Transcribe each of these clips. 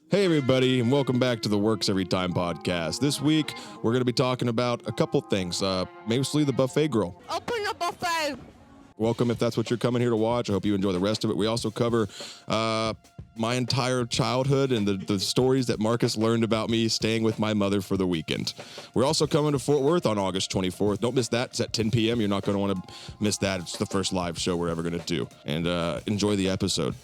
Hey, everybody, and welcome back to the Works Every Time podcast. This week, we're going to be talking about a couple things, mostly the buffet girl. Open the buffet. Welcome if that's what you're coming here to watch. I hope you enjoy the rest of it. We also cover my entire childhood and the stories that Markus learned about me staying with my mother for the weekend. We're also coming to Fort Worth on August 24th. Don't miss that. It's at 10 p.m. You're not going to want to miss that. It's the first live show we're ever going to do. And enjoy the episode.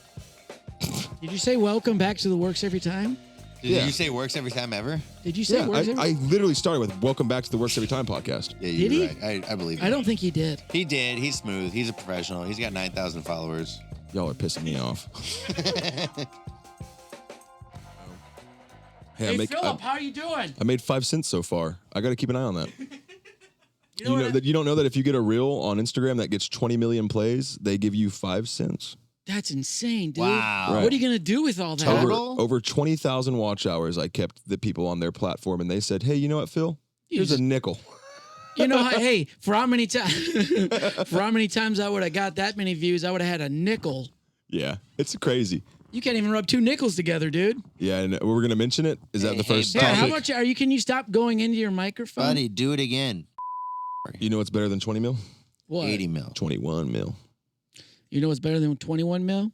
Did you say welcome back to the Works Every Time? Did Yeah. you say works every time ever? Did you say Works Every I literally started with welcome back to the Works Every Time podcast. Yeah, Did you're he? right. I believe I don't think he did. He did. He's smooth. He's a professional. He's got 9,000 followers. Y'all are pissing me off. Hey, Phillip, how are you doing? I made 5 cents so far. I got to keep an eye on that. You know what? You don't know that if you get a reel on Instagram that gets 20 million plays, they give you 5 cents. That's insane, dude. Wow. What are you going to do with all that? Total? Over 20,000 watch hours I kept the people on their platform, and they said, hey, you know what, Phil? Here's a nickel. You know, hey, for how many times I would have got that many views, I would have had a nickel. Yeah, it's crazy. You can't even rub 2 nickels together, dude. Yeah, and we're going to mention it. Is that the first Yeah, topic? how much are you? Can you stop going into your microphone? Buddy, do it again. You know what's better than 20 mil? What? 80 mil. 21 mil. You know what's better than 21 mil?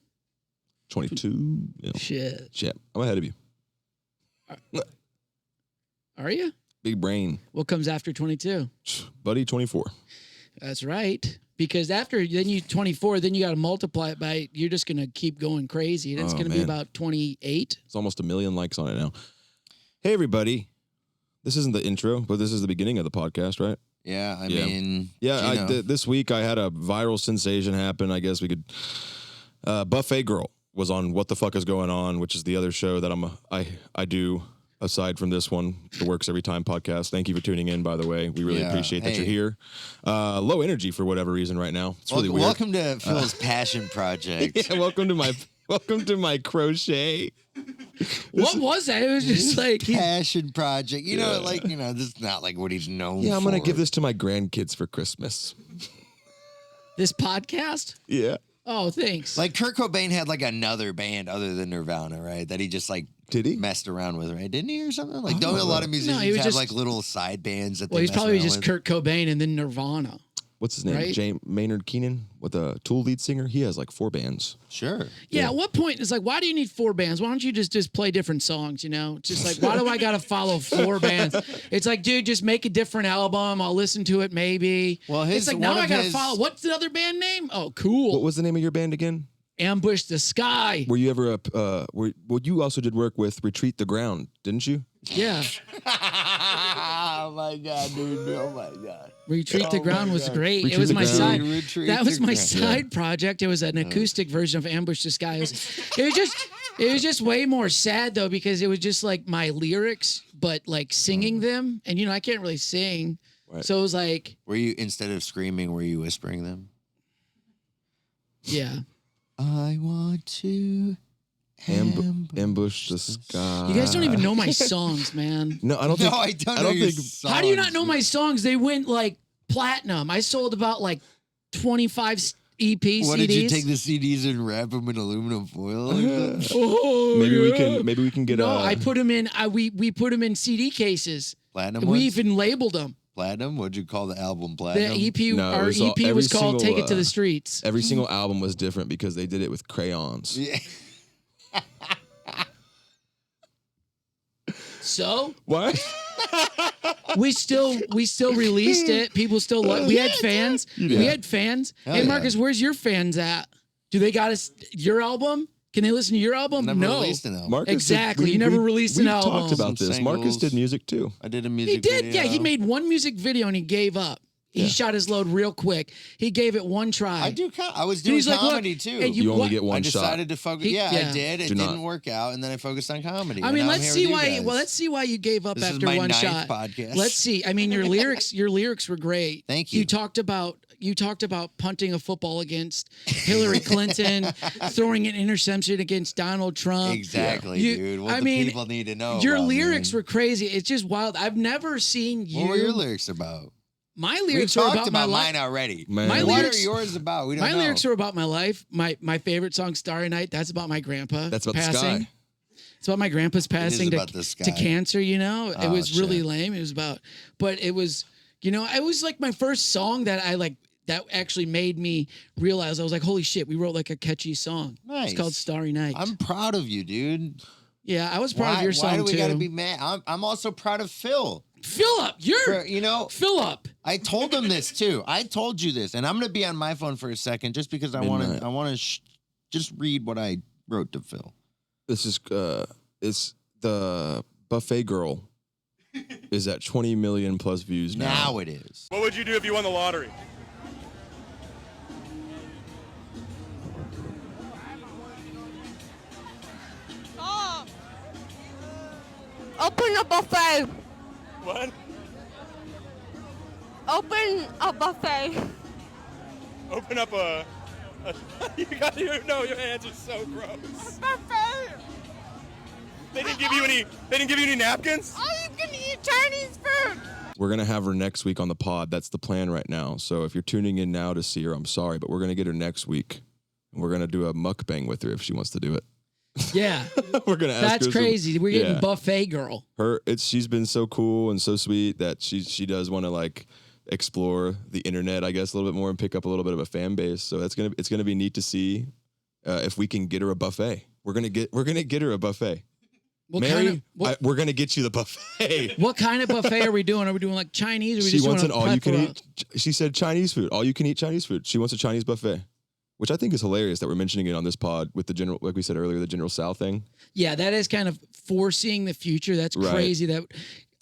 22 mil. Shit. Shit, I'm ahead of you. Are you? Big brain. What comes after 22? Buddy, 24. That's right. Because after then you 24, then you got to multiply it by. You're just gonna keep going crazy. That's gonna be man. about 28. It's almost 1 million likes on it now. Hey, everybody. This isn't the intro, but this is the beginning of the podcast, right? Yeah, I Yeah. mean, Yeah, you know. this week I had a viral sensation happen. I guess we could. Buffet Girl was on What the Fuck Is Going On, which is the other show that I do aside from this one, the Works Every Time podcast. Thank you for tuning in, by the way. We really Yeah, appreciate that hey. you're here. Low energy for whatever reason right now. It's really weird. Welcome to Phil's passion project. Yeah, welcome to my crochet. What was that? It was just like Passion project. You know, Yeah. this is not like what he's known Yeah, I'm for. gonna give this to my grandkids for Christmas. this podcast. Yeah. Oh, thanks. Like Kurt Cobain had like another band other than Nirvana, right? That he just like Did he? messed around with, right? Didn't he or something? Like, I don't don't a lot know. of No, he musicians was have just- like little side bands that well, they he's mess probably around just with? Kurt Cobain and then Nirvana. What's his name? Right? James Maynard Keenan, with a Tool lead singer. He has like 4 bands. Sure. Yeah, at what point it's like, why do you need 4 bands? Why don't you just play different songs? You know, it's just like, why do I got to follow 4 bands? It's like, dude, just make a different album. I'll listen to it maybe. Well, it's like now one I of got to his- follow. What's the other band name? Oh, cool. What was the name of your band again? Ambush the Sky. Were you ever well, you also did work with Retreat the Ground, didn't you? Yeah, Oh my god, dude! Oh my god! Retreat the Oh Ground my was God. great. Retreat it was the my Ground. side. Retreat That was the my Ground. side project. It was an acoustic version of Ambush the Sky. It was just way more sad though because it was just like my lyrics, but like singing them, and you know I can't really sing, Right. so it was like Were you instead of screaming, were you whispering them? yeah. I want to Ambush the Sky. You guys don't even know my songs, man. No, I don't No, think. I don't I know don't your think. songs. How do you not know my songs? They went like platinum. I sold about like 25 EP CDs. What did you take the CDs and wrap them in aluminum foil? Like that? Oh, Maybe we can get No, a. I put them in. We put them in CD cases. Platinum We ones? even labeled them. Platinum? What'd you call the album? The Platinum? EP, No, it our was all- EP every was called single, "Take It to the Streets." Every single album was different because they did it with crayons. Yeah. So What? we still released it. People still love. We had fans. We had fans. Hell Hey yeah. Marcus, where's your fans at? Do they got us your album? Can they listen to your album? Never no. released an album. Marcus Exactly. You never released an we album. talked about Some this. Marcus singles. did music too. I did a music He did. video. Yeah, he made one music video and he gave up. He shot his load real quick. He gave it one try. I was And doing he's like, look, comedy too. hey, You only get I one shot. decided to focus. He- Yeah, yeah. I did. It Do not. didn't work out, and then I focused on comedy. I and mean, now I'm let's here see with you why. guys. Well, let's see why you gave up This is after my one 9th shot. podcast. Let's see. I mean, your lyrics were great. Thank you. You talked about punting a football against Hillary Clinton, throwing an interception against Donald Trump. Exactly, You- dude. What I the mean, people need to know. Your about, lyrics man. were crazy. It's just wild. I've never seen you. What were your lyrics about? My We lyrics were talked about my life. mine already. Man. My What lyrics- are yours about? We don't My know. lyrics are about my life. My favorite song, "Starry Night," that's about my grandpa. That's about the passing. sky. It's about my grandpa's passing about this to guy. cancer, you know? It Oh, was really shit. lame. It was about, but it was, you know, it was like my first song that I like, that actually made me realize, I was like, holy shit, we wrote like a catchy song. Nice. It's called Starry Night. I'm proud of you, dude. Yeah, I was proud of your song Why do we too. got to be mad? I'm also proud of Phil. Phillip, you're, You know, Phillip. I told him this too. I told you this, and I'm gonna be on my phone for a second, just because I want Midnight. to. I want to just read what I wrote to Phil. This is it's the buffet girl is at 20 million plus views now. Now it is. What would you do if you won the lottery? Open a buffet. What? Open a buffet. Open up a you got your no, your hands are so gross. Buffet. They didn't give you any napkins? All you can eat Chinese food. We're gonna have her next week on the pod. That's the plan right now. So if you're tuning in now to see her, I'm sorry, but we're gonna get her next week. And we're gonna do a mukbang with her if she wants to do it. Yeah. We're gonna ask That's her some- crazy. We're getting Yeah. buffet girl. She's been so cool and so sweet that she does want to like explore the internet, I guess, a little bit more and pick up a little bit of a fan base. So it's gonna be neat to see if we can get her a buffet. We're gonna get her a buffet. What Mary, kind of we're gonna get you the buffet. what kind of buffet are we doing? Are we doing like Chinese? Or we She just wants doing an a all you can plethora? eat. She said Chinese food, all you can eat Chinese food. She wants a Chinese buffet, which I think is hilarious that we're mentioning it on this pod with the general, like we said earlier, the General South thing. Yeah, that is kind of foreseeing the future. That's Right. crazy that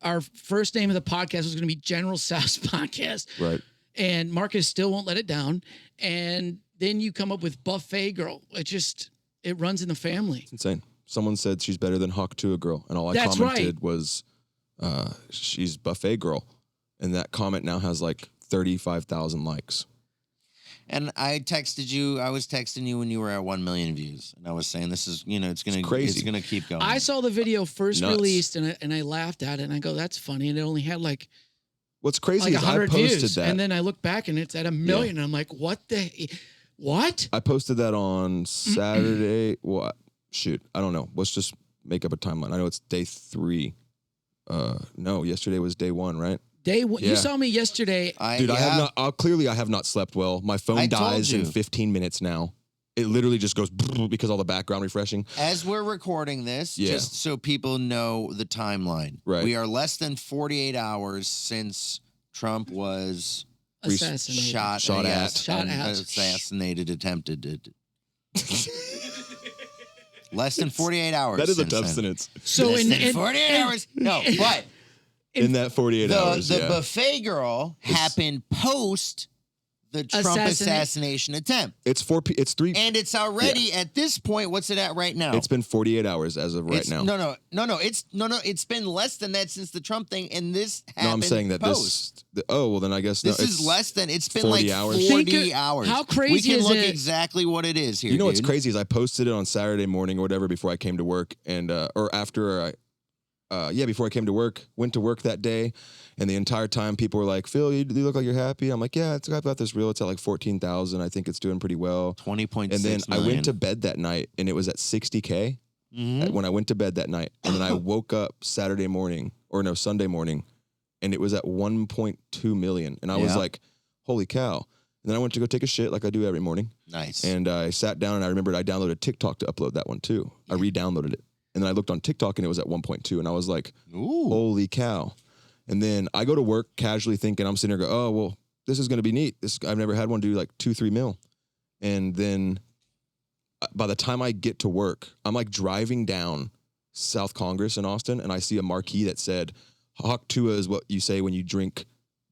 our first name of the podcast was going to be General South's podcast. Right. And Marcus still won't let it down. And then you come up with buffet girl. It runs in the family. It's insane. Someone said she's better than Hawk to a girl, and all I That's commented was, she's buffet girl, and that comment now has like 35,000 likes. And I texted you. I was texting you when you were at 1 million views, and I was saying this is, it's crazy. It's gonna keep going. I saw the video first Nuts. released and I laughed at it and I go, that's funny. And it only had like What's crazy is I 100 posted views. that. And then I look back and it's at 1 million. And I'm like, what? I posted that on Saturday. What? Shoot, I don't know. Let's just make up a timeline. I know it's day 3. No, yesterday was day 1, right? Day one. Yeah. You saw me yesterday. Dude, I have not. Clearly, I have not slept well. My phone I told dies in you. 15 minutes now. It literally just goes because all the background refreshing. As we're recording this, just so people know the timeline, Right. we are less than 48 hours since Trump was Assassinated. Shot at. assassinated, attempted. Less than 48 hours. That is a since tough then. sentence. So Less than 48 hours. No, but In that 48 hours, the yeah. buffet girl happened post the Trump assassination attempt. It's 3. And it's already at this point, what's it at right now? It's been 48 hours as of right It's- now. No. It's been less than that since the Trump thing, and this happened. No, I'm saying that post. well, then I guess This no, is less than. It's been 40 like hours. 40 Think of- hours. how crazy We can is look it- exactly what it is here. You know what's dude. crazy is I posted it on Saturday morning or whatever before I came to work and or after before I came to work, went to work that day, and the entire time people were like, "Phil, you look like you're happy." I'm like, "Yeah, I've got this reel. It's at like 14,000. I think it's doing pretty well." 20.6 And then I million. went to bed that night and it was at 60K when I went to bed that night. And then I woke up Sunday morning, and it was at 1.2 million. And I was Yeah. like, holy cow. And then I went to go take a shit like I do every morning. Nice. And I sat down and I remembered I downloaded TikTok to upload that one too. I re-downloaded it. And then I looked on TikTok and it was at 1.2. And I was like, Ooh. holy cow. And then I go to work casually thinking, I'm sitting there oh, well, this is going to be neat. I've never had one do like 2-3 mil. And then by the time I get to work, I'm like driving down South Congress in Austin and I see a marquee that said, Hawk Tua is what you say when you drink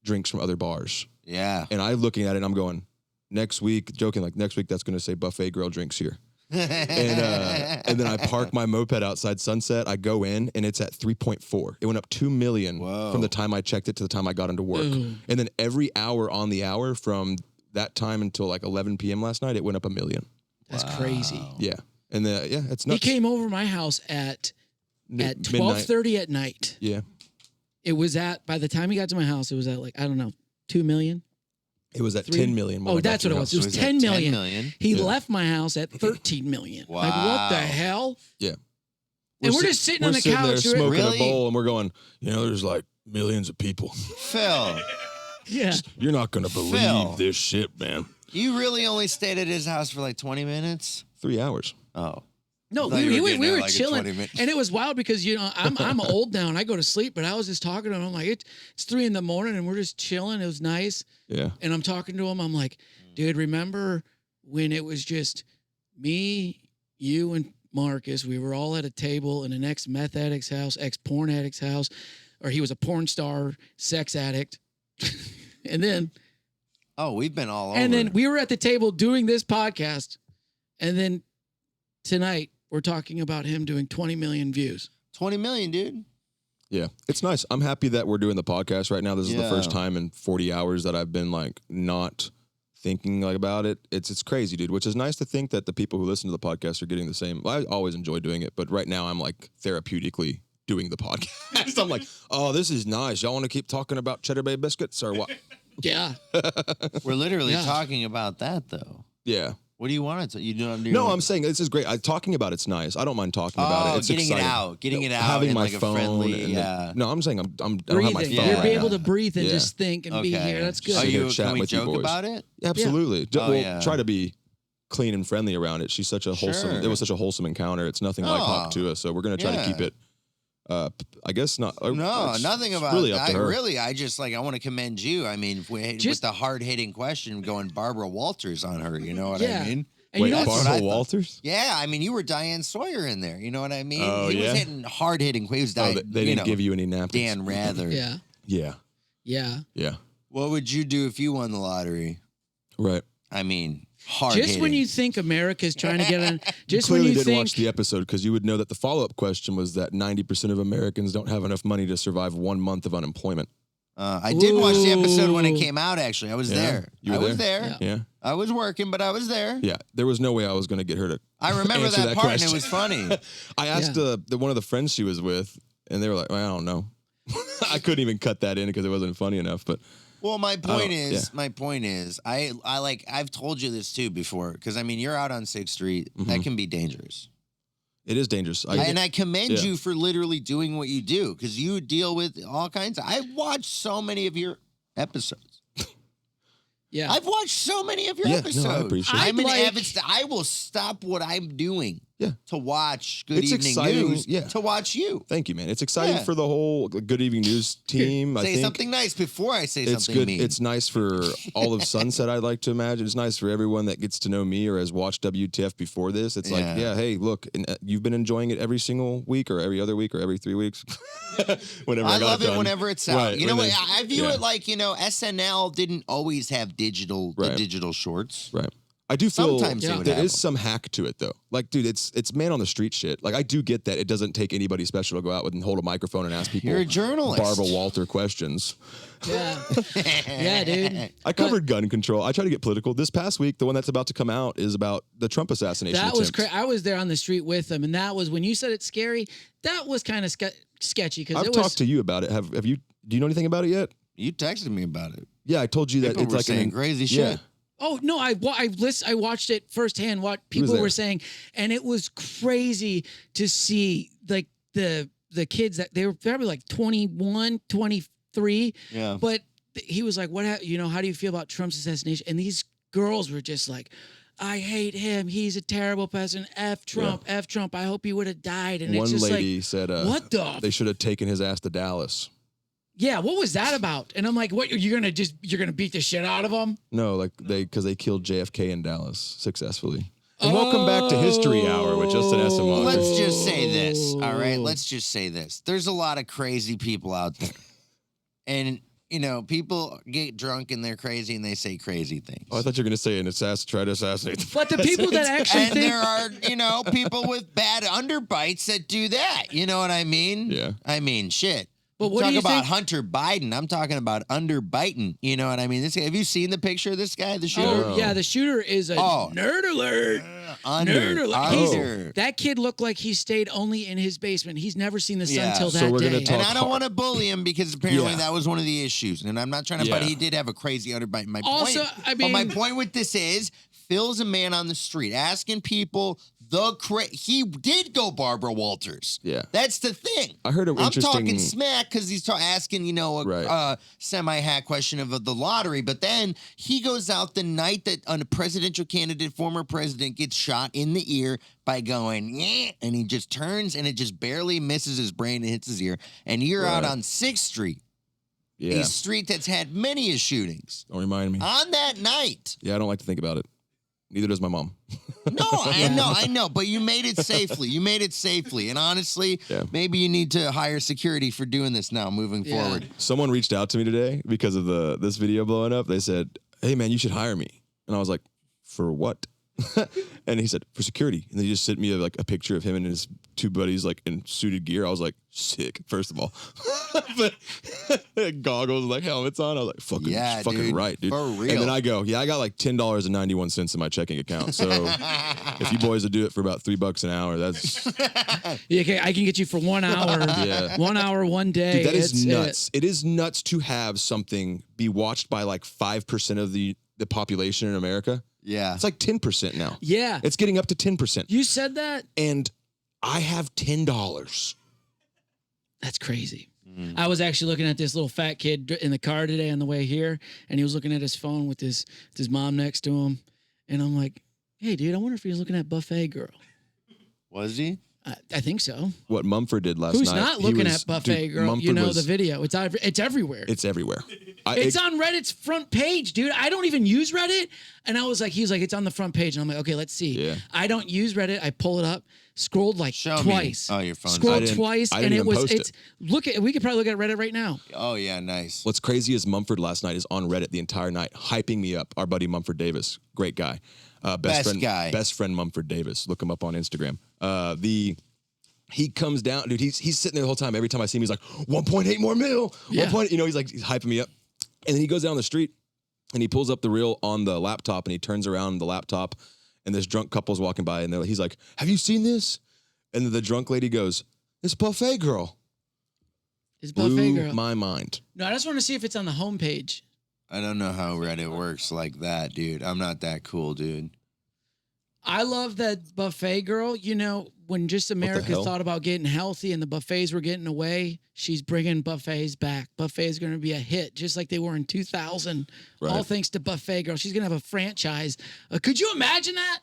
drinks from other bars. Yeah. And I'm looking at it and I'm going, next week that's going to say buffet girl drinks here. And then I park my moped outside Sunset. I go in and it's at 3.4. It went up 2 million Whoa. from the time I checked it to the time I got into work. Boom. And then every hour on the hour from that time until like 11 p.m. last night, it went up 1 million. That's crazy. Yeah. And it's He nuts. came over my house at Midnight. 12:30 at night. Yeah. It was by the time he got to my house, it was at like, I don't know, 2 million. It was at 3 10 million. when Oh, I got that's to what it your was. house. It was at 10 million. 10 million. He Yeah. left my house at 13 million. Like, what Wow. the hell? Yeah. And we're just sitting on the sitting there couch. smoking Really? a bowl, and we're going, there's like millions of people. Phil, Yeah. You're not going to believe Phil. this shit, man. you really only stayed at his house for like 20 minutes? 3 hours. Oh. No, thought you we were getting were there like in chilling, 20 minutes. and it was wild because I'm old now and I go to sleep, but I was just talking to him. I'm like, it's 3 a.m. and we're just chilling. It was nice, Yeah. and I'm talking to him. I'm like, dude, remember when it was just me, you, and Marcus? We were all at a table in an ex-meth addict's house, ex-porn addict's house, or he was a porn star, sex addict, and then Oh, we've been all over. and then we were at the table doing this podcast, and then tonight we're talking about him doing 20 million views. 20 million, dude. Yeah. It's nice. I'm happy that we're doing the podcast right now. This is the first Yeah. time in 40 hours that I've been like not thinking like about it. It's crazy, dude, which is nice to think that the people who listen to the podcast are getting the same. I always enjoy doing it, but right now I'm like therapeutically doing the podcast. I'm like, oh, this is nice. Y'all want to keep talking about Cheddar Bay biscuits or what? Yeah. We're literally Yeah. talking about that, though. Yeah. What do you want to? You don't do? No, I'm saying this is great. Talking about it's nice. I don't mind talking about it. It's getting exciting. it out, getting it out, Having in my like a phone. friendly, and yeah. no, I'm saying I don't have my Breathing. phone. You're right be now. able to breathe and Yeah. just think and be here. That's good. Are Sit you? here chatting Can we with you joke boys. about it? Absolutely. Oh, We'll yeah. try to be clean and friendly around it. She's such a wholesome. Sure. It was such a wholesome encounter. It's nothing like Hawk Oh, to us. So we're gonna try to yeah. keep it. I guess not. No, it's nothing about really it. up to her. I just like I want to commend you. I mean, with Just- the hard hitting question going Barbara Walters on her. You know what Yeah. I mean? And Wait, you know what's- That's what I Barbara thought. Walters? Yeah, I mean, you were Diane Sawyer in there. You know what I mean? Oh, he yeah? was hitting hard hitting. He was Oh, Diane, they didn't give you any napkins. Dan Rather. Yeah. Yeah. Yeah. Yeah. What would you do if you won the lottery? Right. I mean, hard Just hitting. when you think America's trying to get on, just when Clearly you didn't think watch the episode because you would know that the follow-up question was that 90% of Americans don't have enough money to survive 1 month of unemployment. I did watch the episode when it Ooh. came out. Actually, I was Yeah? there. You were I was there? there. Yeah. Yeah. I was working, but I was there. Yeah. There was no way I was going to get her to. I remember Answer that that part, question. and it was funny. I asked one of the friends she was with, and they were like, well, I don't know. I couldn't even cut that in because it wasn't funny enough. But Well, my point is, yeah. I like I've told you this too before because I mean you're out on 6th Street. Mm-hmm. That can be dangerous. it is dangerous. And I commend yeah. you for literally doing what you do because you deal with all kinds of. I've watched so many of your episodes. yeah. I've watched so many of your Yeah, no, I episodes. appreciate it. I'm an I'd like- avid. I will stop what I'm doing Yeah. to watch Good It's Evening exciting, News. yeah. To watch you. Thank you, man. It's exciting Yeah. for the whole Good Evening News team. I Say think something nice before I say it's something good. mean. It's nice for all of Sunset. I'd like to imagine it's nice for everyone that gets to know me or has watched WTF before this. It's like, Yeah. hey, look, and, you've been enjoying it every single week or every other week or every 3 weeks. Whenever I got love it done. whenever it's out. Right, You know when what? they- I view yeah. it like, SNL didn't always have the Right. digital shorts. Right. I do feel Sometimes they would there have is them. some hack to it though. Like, dude, it's man on the street shit. Like, I do get that it doesn't take anybody special to go out with and hold a microphone and ask people You're a journalist. Barbara Walter questions. yeah. Yeah, dude. I covered gun control. I try to get political. This past week, the one that's about to come out is about the Trump assassination That was attempt. crazy. I was there on the street with them, and that was when you said it's scary. That was kind of sketchy because I've it was. talked to you about it. Have you? Do you know anything about it yet? You texted me about it. Yeah, I told you that People it's were like saying crazy yeah. shit. Oh no! I watched it firsthand. What people there? were saying, and it was crazy to see like the kids that they were probably like 21, 23. Yeah. But he was like, "What? How do you feel about Trump's assassination?" And these girls were just like, "I hate him. He's a terrible president. F Trump. F Trump. I hope he would have died." And One it's just lady like, said, "What the?" They should have taken his ass to Dallas. Yeah, what was that about? And I'm like, "What? You're gonna beat the shit out of him?" No, like because they killed JFK in Dallas successfully. And welcome back to History Hour with Justin Essamon. Let's just say this, all right? Let's just say this. There's a lot of crazy people out there. And, people get drunk and they're crazy and they say crazy things. Oh, I thought you were going to say try to assassinate the But the people that actually And think there are, people with bad underbites that do that. You know what I mean? Yeah. I mean, shit. But what Talk do you about think? Hunter Biden. I'm talking about underbiting. You know what I mean? This guy, have you seen the picture of this guy, the shooter? Oh, yeah, the shooter is a Oh. nerd alert. Under. Nerd alert. He's- Under. That kid looked like he stayed only in his basement. He's never seen the sun Yeah. till So that we're gonna day. talk- And I don't want to bully him because apparently Yeah. that was one of the issues. And I'm not trying to, but Yeah. he did have a crazy underbite. My Also, point, I but my mean- point with this is, Phil's a man on the street asking people, he did go Barbara Walters. Yeah. That's the thing. I heard an I'm interesting. talking smack because he's asking, a Right. semi-hack question of the lottery. But then he goes out the night that a presidential candidate, former president, gets shot in the ear by going, yeah, and he just turns and it just barely misses his brain and hits his ear. And you're out Right. on 6th Street, Yeah. a street that's had many shootings. Don't remind me. On that night. Yeah, I don't like to think about it. Neither does my mom. No, I know, but you made it safely. You made it safely. And honestly, Yeah. maybe you need to hire security for doing this now moving forward. Someone reached out to me today because of this video blowing up. They said, "Hey man, you should hire me." And I was like, "For what?" And he said, "For security." And they just sent me a picture of him and his two buddies in suited gear. I was like, sick, first of all. But goggles, helmets on. I was like, fucking dude, right, dude. for real. And then I go, I got $10.91 in my checking account. So if you boys would do it for about $3 an hour, that's Yeah, okay, I can get you for 1 hour. Yeah. 1 hour, one day. dude, that is It's- nuts. It is nuts to have something be watched by 5% of the population in America. Yeah. It's 10% now. Yeah. It's getting up to 10%. You said that? And I have $10. That's crazy. I was actually looking at this little fat kid in the car today on the way here, and he was looking at his phone with his mom next to him. And I'm like, hey, dude, I wonder if he's looking at Buffet Girl. Was he? I think so. What Mumford did last Who's night. not he looking was- at Buffet dude, Girl? You Mumford know was- the video. It's everywhere. It's everywhere. It's on Reddit's front page, dude. I don't even use Reddit. And he was like, it's on the front page. And I'm like, okay, let's see. Yeah. I don't use Reddit. I pull it up, scrolled Show me. twice. Oh, your phone's Scrolled I didn't- twice, I and didn't it even was, post it's, look at, we could probably look at Reddit right now. Oh, yeah, nice. What's crazy is Mumford last night is on Reddit the entire night, hyping me up. Our buddy Mumford Davis, great guy. Best guy. Best friend Mumford Davis. Look him up on Instagram. He comes down, dude. He's sitting there the whole time. Every time I see him, he's like, 1.8 more mil. Yeah. He's hyping me up. And then he goes down the street and he pulls up the reel on the laptop and he turns around the laptop and this drunk couple's walking by and he's like, have you seen this? And then the drunk lady goes, it's Buffet Girl. It's Buffet Blew Girl. my mind. No, I just want to see if it's on the homepage. I don't know how Reddit works like that, dude. I'm not that cool, dude. I love that Buffet Girl. When just America hell? thought about getting healthy and the buffets were getting away, she's bringing buffets back. Buffet is going to be a hit, just like they were in 2000. Right. All thanks to Buffet Girl. She's going to have a franchise. Could you imagine that?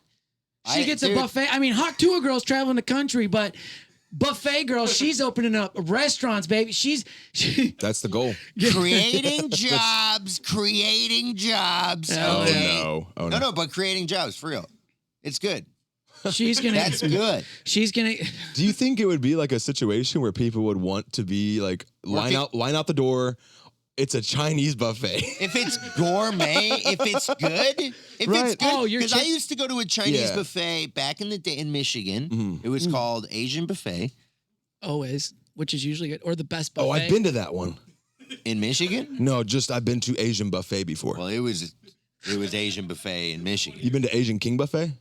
She gets a dude. buffet. I mean, Hawk Tuah Girl's traveling the country, but Buffet Girl, she's opening up restaurants, baby. That's the goal. Creating jobs. Hell Okay. Oh, no. No, but creating jobs, for real. It's good. She's gonna. That's good. She's gonna. Do you think it would be a situation where people would want to be line out the door? It's a Chinese buffet. If it's gourmet, if it's good, Right. Oh, you're because I used to go to a Chinese Yeah. buffet back in the day in Michigan. Mhm. It was called Asian Buffet Always, which is usually good, or the best buffet. Oh, I've been to that one. in Michigan. No, just I've been to Asian buffet before. Well, it was Asian Buffet in Michigan. You been to Asian King buffet?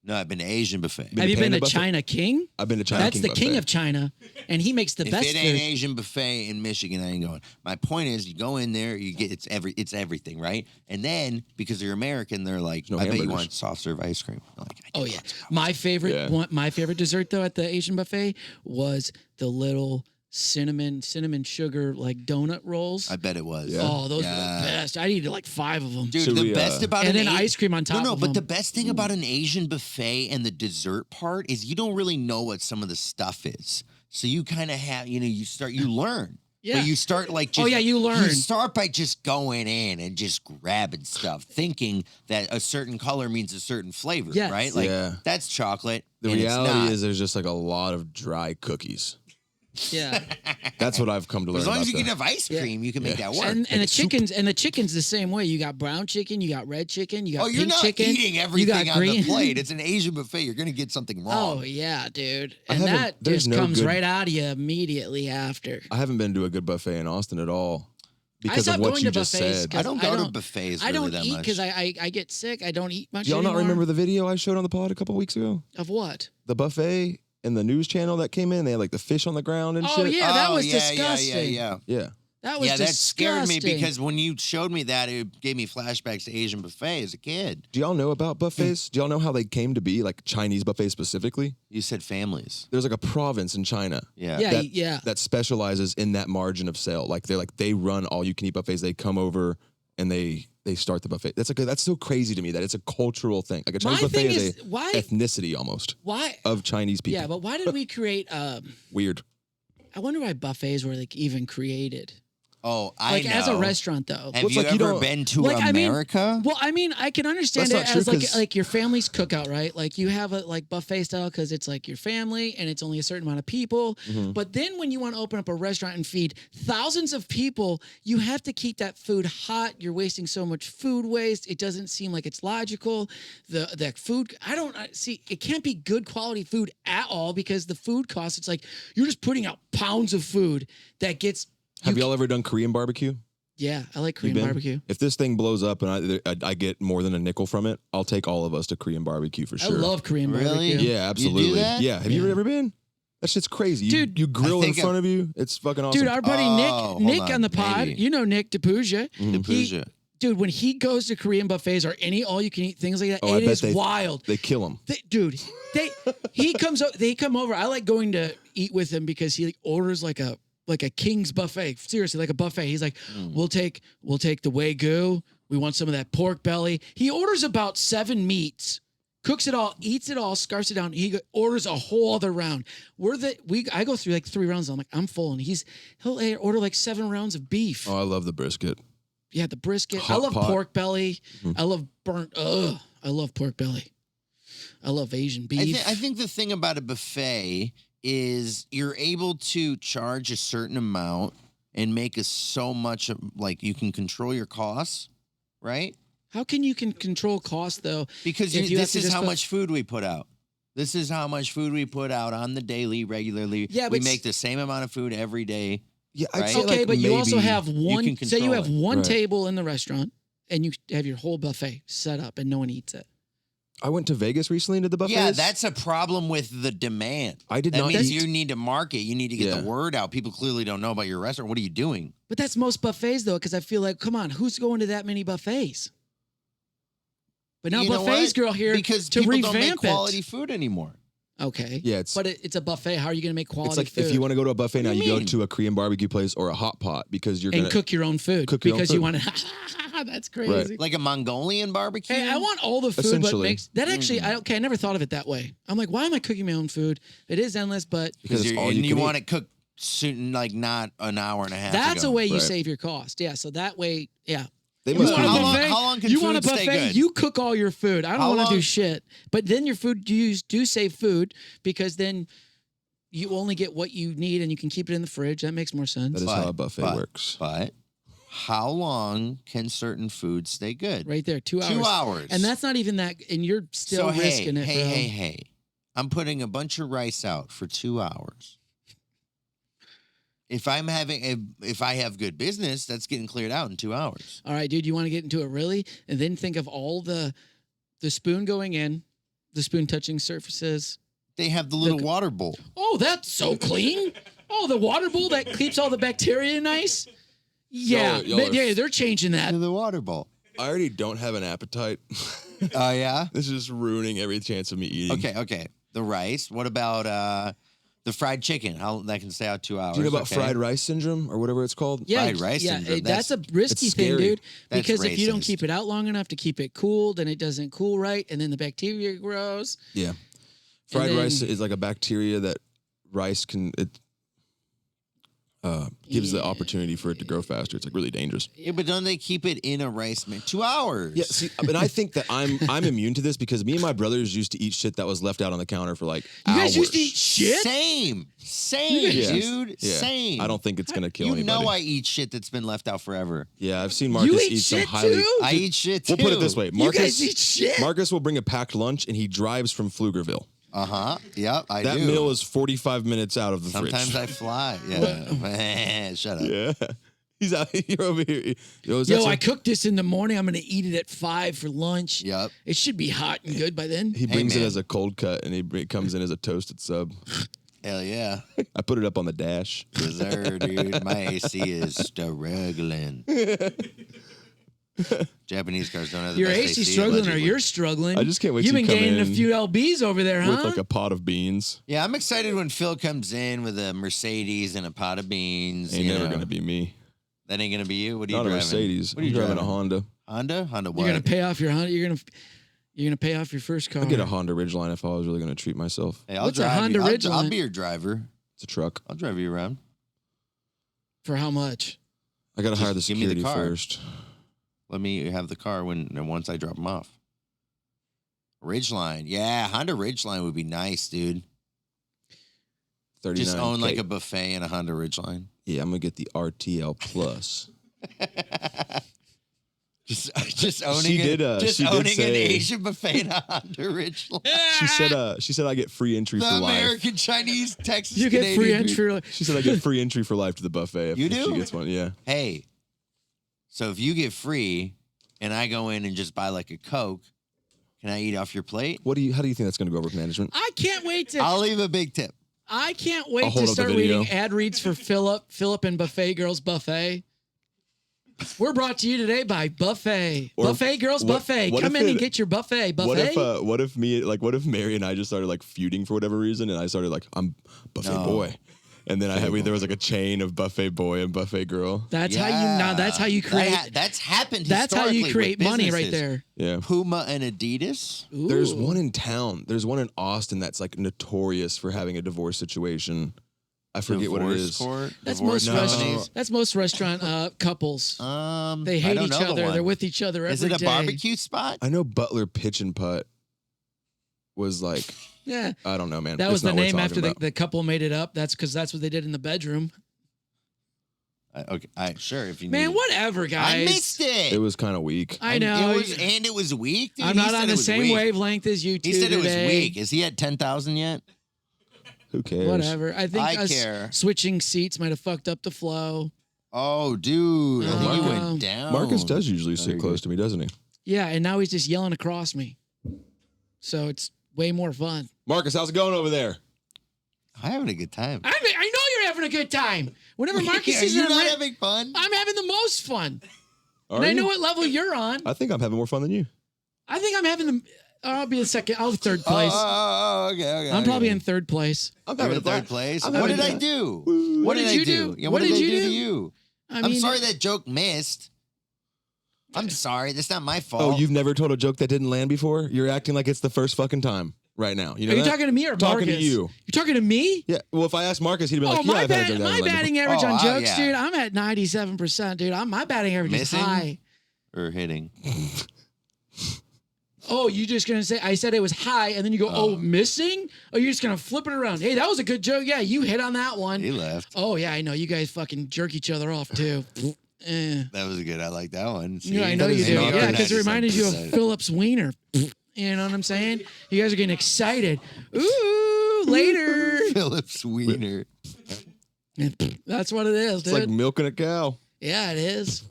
No, I've been to Asian Buffet. Have you been Panda to buffet? China King? I've been to China That's King the buffet. king of China, and he makes the If best it ain't food. Asian Buffet in Michigan, I ain't going. My point is, you go in there, you get it's everything, right? And then because you're American, they're like, No I bet you hamburgers. want soft serve ice cream. I'm like, I do Oh yeah, want some. my favorite Yeah. my favorite dessert though at the Asian buffet was the little cinnamon sugar donut rolls. I bet it was. Yeah. Oh, those were Yeah. the best. I eated like 5 of them. Dude, Should the we, best about and an then ice cream on top. No, of but them. the best thing about an Asian buffet and the dessert part is you don't really know what some of the stuff is. So you kind of have, you learn. Yeah. But you start like Oh, yeah, you learn. You start by just going in and just grabbing stuff, thinking that a certain color means a certain flavor, Yes. right? Like Yeah. that's chocolate. The and it's reality not. is there's just a lot of dry cookies. yeah. That's what I've come to learn as long about as you can that. have ice cream, you can make that work. And the it's soup. chicken's the same way. You got brown chicken, you got red chicken, you got oh, you're pink not chicken. eating you everything got on the green. plate. It's an Asian buffet. You're gonna get something wrong. Oh yeah, dude. I And haven't- that there's just no comes good- right out of you immediately after. I haven't been to a good buffet in Austin at all because of stopped what going you to just buffets said. 'cause I don't I go to don't- buffets I really don't that eat much. because I get sick. I don't eat much Do y'all not anymore. remember the video I showed on the pod a couple weeks ago? Of what? The buffet and the news channel that came in, they had the fish on the ground and Oh shit. yeah, that was yeah, disgusting. Yeah. Yeah. That was Yeah, that scared me disgusting. because when you showed me that, it gave me flashbacks to Asian buffet as a kid. Do y'all know about buffets? Do y'all know how they came to be, like Chinese buffets specifically? You said families. There's like a province in China Yeah. Yeah, that specializes in that margin of sale. Like they run all you can eat buffets. They come over and they start the buffet. That's so crazy to me that it's a cultural thing. Like a Chinese My buffet thing is is, why- ethnicity almost why? of Chinese people. Yeah, but why did we create? Weird. I wonder why buffets were like even created. Oh, I Like know. as a restaurant though. Have Well, you it's like you ever don't- been to Like, I mean- America? Well, I mean, I can understand That's it not as true, like 'cause- your family's cookout, right? Like you have a like buffet style because it's like your family and it's only a certain amount of people. Mm-hmm. But then when you want to open up a restaurant and feed thousands of people, you have to keep that food hot. You're wasting so much food waste. It doesn't seem like it's logical. The food, I don't see. It can't be good quality food at all because the food costs. It's like you're just putting out pounds of food that gets. Have y'all ever done Korean barbecue? Yeah, I like You Korean been? barbecue. If this thing blows up and I get more than a nickel from it, I'll take all of us to Korean barbecue for sure. I love Korean Really? barbecue. Yeah, absolutely. that? Yeah. Have you Yeah. ever been? That shit's crazy. Dude, you grill I in think front of you. It's fucking awesome. Dude, our buddy Oh, Nick hold on on, the pod, maybe. you know Nick DePuja. Depuja. Dude, when he goes to Korean buffets or any all-you-can-eat things like that, Oh, I it bet is they- wild. They kill them. They come over. I like going to eat with him because he like, orders like a king's buffet. Seriously, like a buffet. He's like, we'll take the Wagyu. We want some of that pork belly. He orders about 7 meats, cooks it all, eats it all, scarfs it down. Orders a whole other round. I go through like 3 rounds. I'm like, I'm full, and he'll order like 7 rounds of beef. Oh, I love the brisket. Yeah, the brisket. I Hot love pot. pork belly. I love burnt. I love pork belly. I love Asian beef. I think the thing about a buffet is you're able to charge a certain amount and make us so much like you can control your costs, right? How can you control cost though? Because If you have this to is just how put- much food we put out. This is how much food we put out on the daily, regularly. Yeah, we but make the same amount of food every day. Yeah, I'd Right? say Okay, like but you also maybe- have one. can Say you control have it. one Right. table in the restaurant, and you have your whole buffet set up, and no one eats it. I went to Vegas recently and did the buffets. Yeah, that's a problem with the demand. I did That not means eat. you need to market. You need to get Yeah. the word out. People clearly don't know about your restaurant. What are you doing? But that's most buffets though, because I feel like, come on, who's going to that many buffets? But now You know buffets what? girl here Because to people don't make revamp quality it. food anymore. Okay, Yeah, it's but it's a buffet. How are you going to make quality it's like food? if you want to go to a buffet now, What do you you go mean? to a Korean barbecue place or a hot pot because you're and gonna cook your own food cook your own because you food. want to. That's crazy. Like a Mongolian barbecue. Hey, I want all the food, but Essentially. makes that actually. I never thought of it that way. I'm like, why am I cooking my own food? It is endless, but because it's all and you you can want eat. it cooked soon, like not an hour and a half. that's ago. a way you Right. save your cost. Yeah, so that way, yeah. They You must want be a How doing- long- buffet? how long can you want a food stay buffet? good? You cook all your food. I How don't want to do long- shit. But then your food, you do save food because then you only get what you need and you can keep it in the fridge. That makes more sense. That is how a buffet works. But how long can certain foods stay good? Right there, 2 hours. 2 hours. And that's not even that. And you're still so risking it. bro. hey. I'm putting a bunch of rice out for 2 hours. If I have good business, that's getting cleared out in 2 hours. All right, dude, you want to get into it really? And then think of all the spoon going in, the spoon touching surfaces. They have the little water bowl. Oh, that's so clean. Oh, the water bowl that keeps all the bacteria nice. Yeah, Y'all are- yeah, they're changing that. The water bowl. I already don't have an appetite. Oh yeah. This is just ruining every chance of me eating. Okay. The rice. What about the fried chicken? How that can stay out 2 hours? Do you know about okay. fried rice syndrome or whatever it's called? Yeah, fried rice yeah, syndrome? that's a risky it's thing, scary. dude. That's Because if you don't racist. keep it out long enough to keep it cool, then it doesn't cool right, and then the bacteria grows. Yeah. Fried then- rice is like a bacteria that rice can gives the opportunity for it to grow faster. It's like really dangerous. Yeah, but don't they keep it in a rice man? 2 hours. Yeah, see, I mean, I think that I'm immune to this because me and my brothers used to eat shit that was left out on the counter for like You hours. guys used to eat shit. Same, Yeah. dude. Yeah. Same. I don't think it's gonna kill You anybody. know I eat shit that's been left out forever. Yeah, I've seen Marcus eat eat some shit highly. too? I eat shit too. We'll put it this way: You Marcus, guys eat shit. Marcus will bring a packed lunch and he drives from Pflugerville. Yep, I That do. meal is 45 minutes out of the Sometimes fridge. I fly. Yeah. Shut up. Yeah, he's out here over here. Yo, I cooked this in the morning. I'm gonna eat it at 5 for lunch. Yep. It should be hot and good by then. He brings it man. as a cold cut and it comes in as a toasted sub. Hell yeah. I put it up on the dash. Yes, sir, dude. My AC is struggling. Japanese cars don't have the Your best AC AC, struggling or allegedly. you're struggling. I just can't wait You've till been you come gaining a in few LBs over there, huh? with like a pot of beans. Yeah, I'm excited when Phil comes in with a Mercedes and a pot of beans. Ain't you never know. gonna be me. That ain't gonna be you. What are you Not a driving? Mercedes. What are you I'm driving driving? a Honda. Honda? Honda what? You're gonna pay off your Honda. You're gonna pay off your first car. I'd get a Honda Ridgeline if I was really gonna treat myself. Hey, I'll What's a drive Honda you. I'll Ridgeline? be your driver. It's a truck. I'll drive you around. For how much? I gotta Just hire the give me the security car. first. Let me have the car once I drop them off. Ridgeline. Yeah, Honda Ridgeline would be nice, dude. 39. Just own like a buffet and a Honda Ridgeline. Yeah, I'm gonna get the RTL Plus. just owning She it. did, Just she did owning an say- Asian buffet and a Honda Ridgeline. She said I get free entry The for life. American, Chinese, Texas, You get free Canadian dude. entry. She said I get free entry for life to the buffet. You if do? She gets one. Yeah. Hey, so if you get free and I go in and just buy like a Coke, can I eat off your plate? How do you think that's gonna go over with management? I can't wait to. I'll leave a big tip. I can't I'll wait hold to up the start video. reading ad reads for Phillip and Buffet Girls Buffet. We're brought to you today by Buffet. Or Buffet Girls what- Buffet. what Come if in it- and get your buffet. Buffet. What if Mary and I just started like feuding for whatever reason, and I started like I'm buffet No. boy, and then there was like a chain of buffet boy and buffet girl. That's how you now. That's how you create. That's happened. That's how you historically create with money right businesses. there. Yeah. Puma and Adidas. There's Ooh. one in town. There's one in Austin that's like notorious for having a divorce situation. I forget what it Divorce is. Court, That's divorce most companies. restaurants. That's most restaurant couples. They I hate don't each know the other. one. They're with each other every Is it a day. barbecue spot? I know Butler Pitch and Putt was like, Yeah, I don't know, man. that It's was the not what we're name talking after about. the couple made it up. That's because that's what they did in the bedroom. Okay, sure. If you Man, need whatever, guys. I missed it. It was kind of weak. I know. It was weak. Dude. I'm He not said on it the was same weak. wavelength as you two He said it was today. weak. Is he at 10,000 yet? Who cares? Whatever. I think I us care. switching seats might have fucked up the flow. Oh, dude. I think you Um, went down. Marcus does usually Very sit close good. to me, doesn't he? Yeah, and now he's just yelling across me. So it's way more fun. Marcus, how's it going over there? I'm having a good time. I know you're having a good time. Whenever Marcus Are is you in a not ra- having fun? I'm having the most fun. Are And I you? know what level you're on. I think I'm having more fun than you. I think I'm having the. I'll be in second. I'll be third place. Okay. I'm probably in third place. I'm You're having in a blast. third place. I'm What having did a I do? Woo. What did I you do? Yeah, What what did did I you do to do? you? I I'm mean, sorry that joke missed. I'm sorry. That's not my fault. Oh, you've never told a joke that didn't land before? You're acting like it's the first fucking time right now. You know Are you that? talking to me or Talking Marcus? to you. You're talking to me? Yeah. Well, if I asked Marcus, he'd be like, Oh, "Yeah, my, I've had a joke that my hasn't landed batting average Oh, on jokes, yeah. dude. I'm at 97%, dude. My batting average Missing? is high. or hitting. Oh, you just gonna say I said it was high, and then you go, oh, missing? Oh, you're just gonna flip it around. Hey, that was a good joke. Yeah, you hit on that one. He left. Oh yeah, I know. You guys fucking jerk each other off too. That was good. I like that one. See? Yeah, I know That you is do. not Yeah, good. because it reminded you of 97%. Phillip's wiener. You know what I'm saying? You guys are getting excited. Ooh, later. Phillips Wiener. That's what it is, It's dude. like milking a cow. Yeah, it is.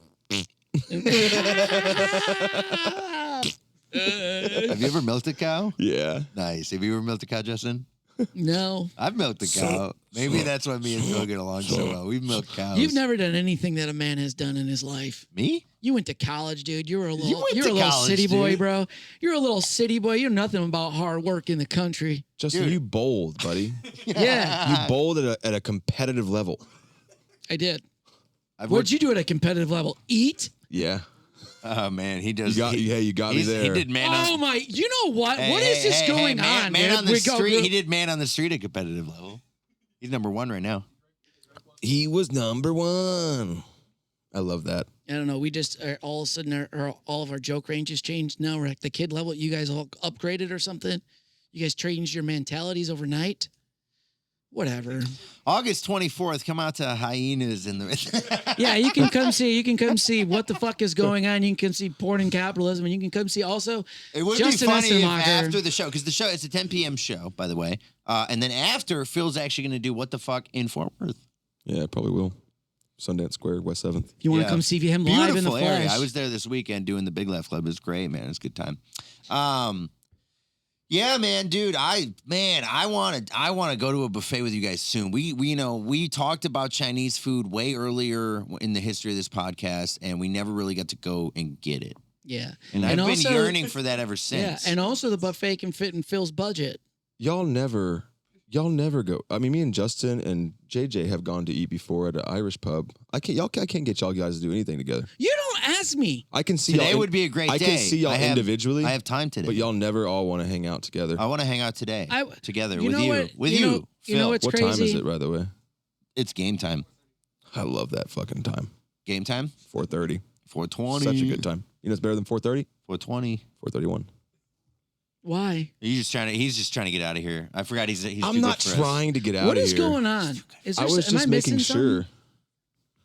Have you ever milked a cow? Yeah. Nice. Have you ever milked a cow, Justin? No. I've milked a cow. Maybe that's why me and Phil get along so well. We've milked cows. You've never done anything that a man has done in his life. Me? You went to college, dude. You were a little, went you're to a little college, city boy, dude. bro. You're a little city boy. You know nothing about hard work in the country. Justin, Dude. you bowled, buddy. Yeah, You bowled at a competitive level. I did. I've What'd you do at a competitive level? Eat? Yeah. Oh man, he does. You got me there. He did man Oh on. my! You know what? Hey, What is hey, this hey, going hey, man, on, Man dude? on the We go- street. He did man on the street at competitive level. He's #1 right now. He was number one. I love that. I don't know. We just all of a sudden all of our joke ranges changed. Now we're at the kid level. You guys all upgraded or something? You guys changed your mentalities overnight? Whatever. August 24th, come out to HYENAS in the. Yeah, you can come see. You can come see what the fuck is going on. You can come see porn and capitalism, and you can come see also. It would Justin be funny if Essenmacher. after the show, because the show it's a 10 p.m. show, by the way, and then after Phil's actually going to do what the fuck in Fort Worth. Yeah, probably will. Sundance Square, West 7th. You want to Yeah. come see him live in the Beautiful area. flesh? I was there this weekend doing the Big Laugh Club. It was great, man. It was a good time. Yeah, man, dude. I want to go to a buffet with you guys soon. We talked about Chinese food way earlier in the history of this podcast, and we never really got to go and get it. Yeah. And I've been yearning for that ever since. Yeah, and also the buffet can fit in Phil's budget. Y'all never go. I mean, me and Justin and JJ have gone to eat before at an Irish pub. I can't get y'all guys to do anything together. You don't ask me. I can see Today y'all would be a great day. I can see y'all individually. I have time today. But y'all never all want to hang out together. I want to hang out today together with know you. what? With you you. know- you know Phil. what's What time is crazy? it, by the way? It's game time. I love that fucking time. Game time? 4:30. 4:20. Such a good time. You know it's better than 4:30? 4:20. 4:31. Why? He's just trying to get out of here. I forgot he's I'm too not good for us. trying to get out What of is here. going on? Is I there, was am I just missing making sure.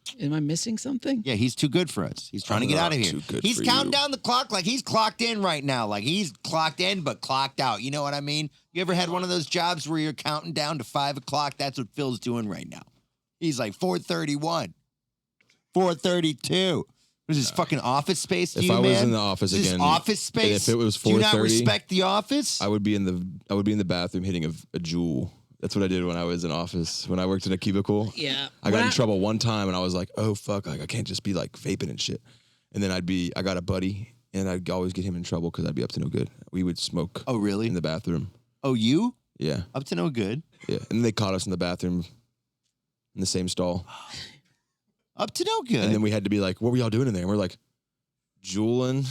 something? Am I missing something? Yeah, he's too good for us. He's trying to I'm get not out of here. too good He's for counting you. down the clock like he's clocked in right now. Like he's clocked in but clocked out. You know what I mean? You ever had one of those jobs where you're counting down to 5 o'clock? That's what Phil's doing right now. He's like 4:31, 4:32. Was this fucking office space to If you, I was man? in the office Is this again, office space? if it was do you not 4:30, respect the office? I would be in the bathroom hitting a Juul. That's what I did when I was in office. When I worked in a cubicle. Yeah. I got in trouble one time and I was like, oh fuck, like I can't just be like vaping and shit. And then I got a buddy and I'd always get him in trouble because I'd be up to no good. We would smoke Oh, really? in the bathroom. Oh, you? Yeah. Up to no good? Yeah. And then they caught us in the bathroom in the same stall. Up to no good. And then we had to be like, what were y'all doing in there? And we're like, Juuling,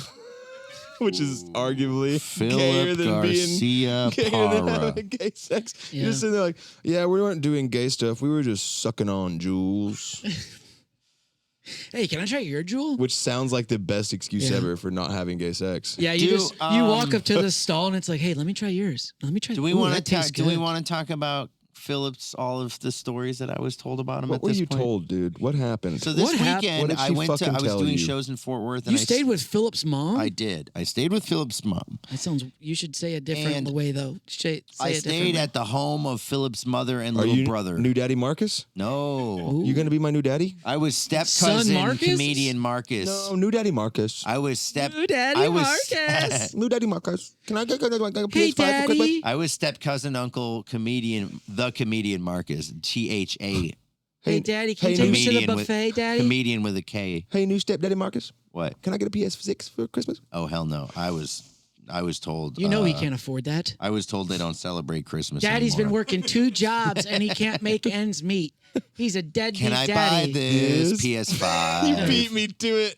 which is arguably gayer Phillip than Garcia being gayer than Parra. having gay sex. Yeah. You're just sitting there like, yeah, we weren't doing gay stuff. We were just sucking on Juuls, Hey, can I try your jewel? which sounds like the best excuse Yeah. ever for not having gay sex. Yeah, you Do, just you walk up to the stall and it's like, hey, let me try yours. Let me try. Do we Ooh, want that to tastes do we good. want to talk about Phillip's all of the stories that I was told about him What at were this you point? told, dude? What happened? So this What happened? weekend What did I she went to fucking I was tell doing you? shows in Fort Worth and You stayed with Philip's mom? I did. I stayed with Phillip's mom. That sounds. You should say it different And way though. Say I it stayed differently. at the home of Phillip's mother and Are little you brother. new daddy Marcus? No. Ooh. You gonna be my new daddy? I was step Son cousin Marcus? comedian Marcus. No, new daddy Marcus. I was step Ooh, Daddy I was Marcus. New daddy Marcus. Can I get a Hey, PS5 for Christmas? Daddy. I was step cousin uncle comedian the comedian Marcus. THA. Hey, Daddy, can hey, you take us to the comedian with- buffet, Daddy? Comedian with a K. Hey, new stepdaddy Marcus. What? Can I get a PS6 for Christmas? Oh hell no. I was told You know he can't afford that. I was told they don't celebrate Christmas Daddy's been anymore. working 2 jobs and he can't make ends meet. He's a deadbeat Can I daddy. buy this Yes. PS5 me to it.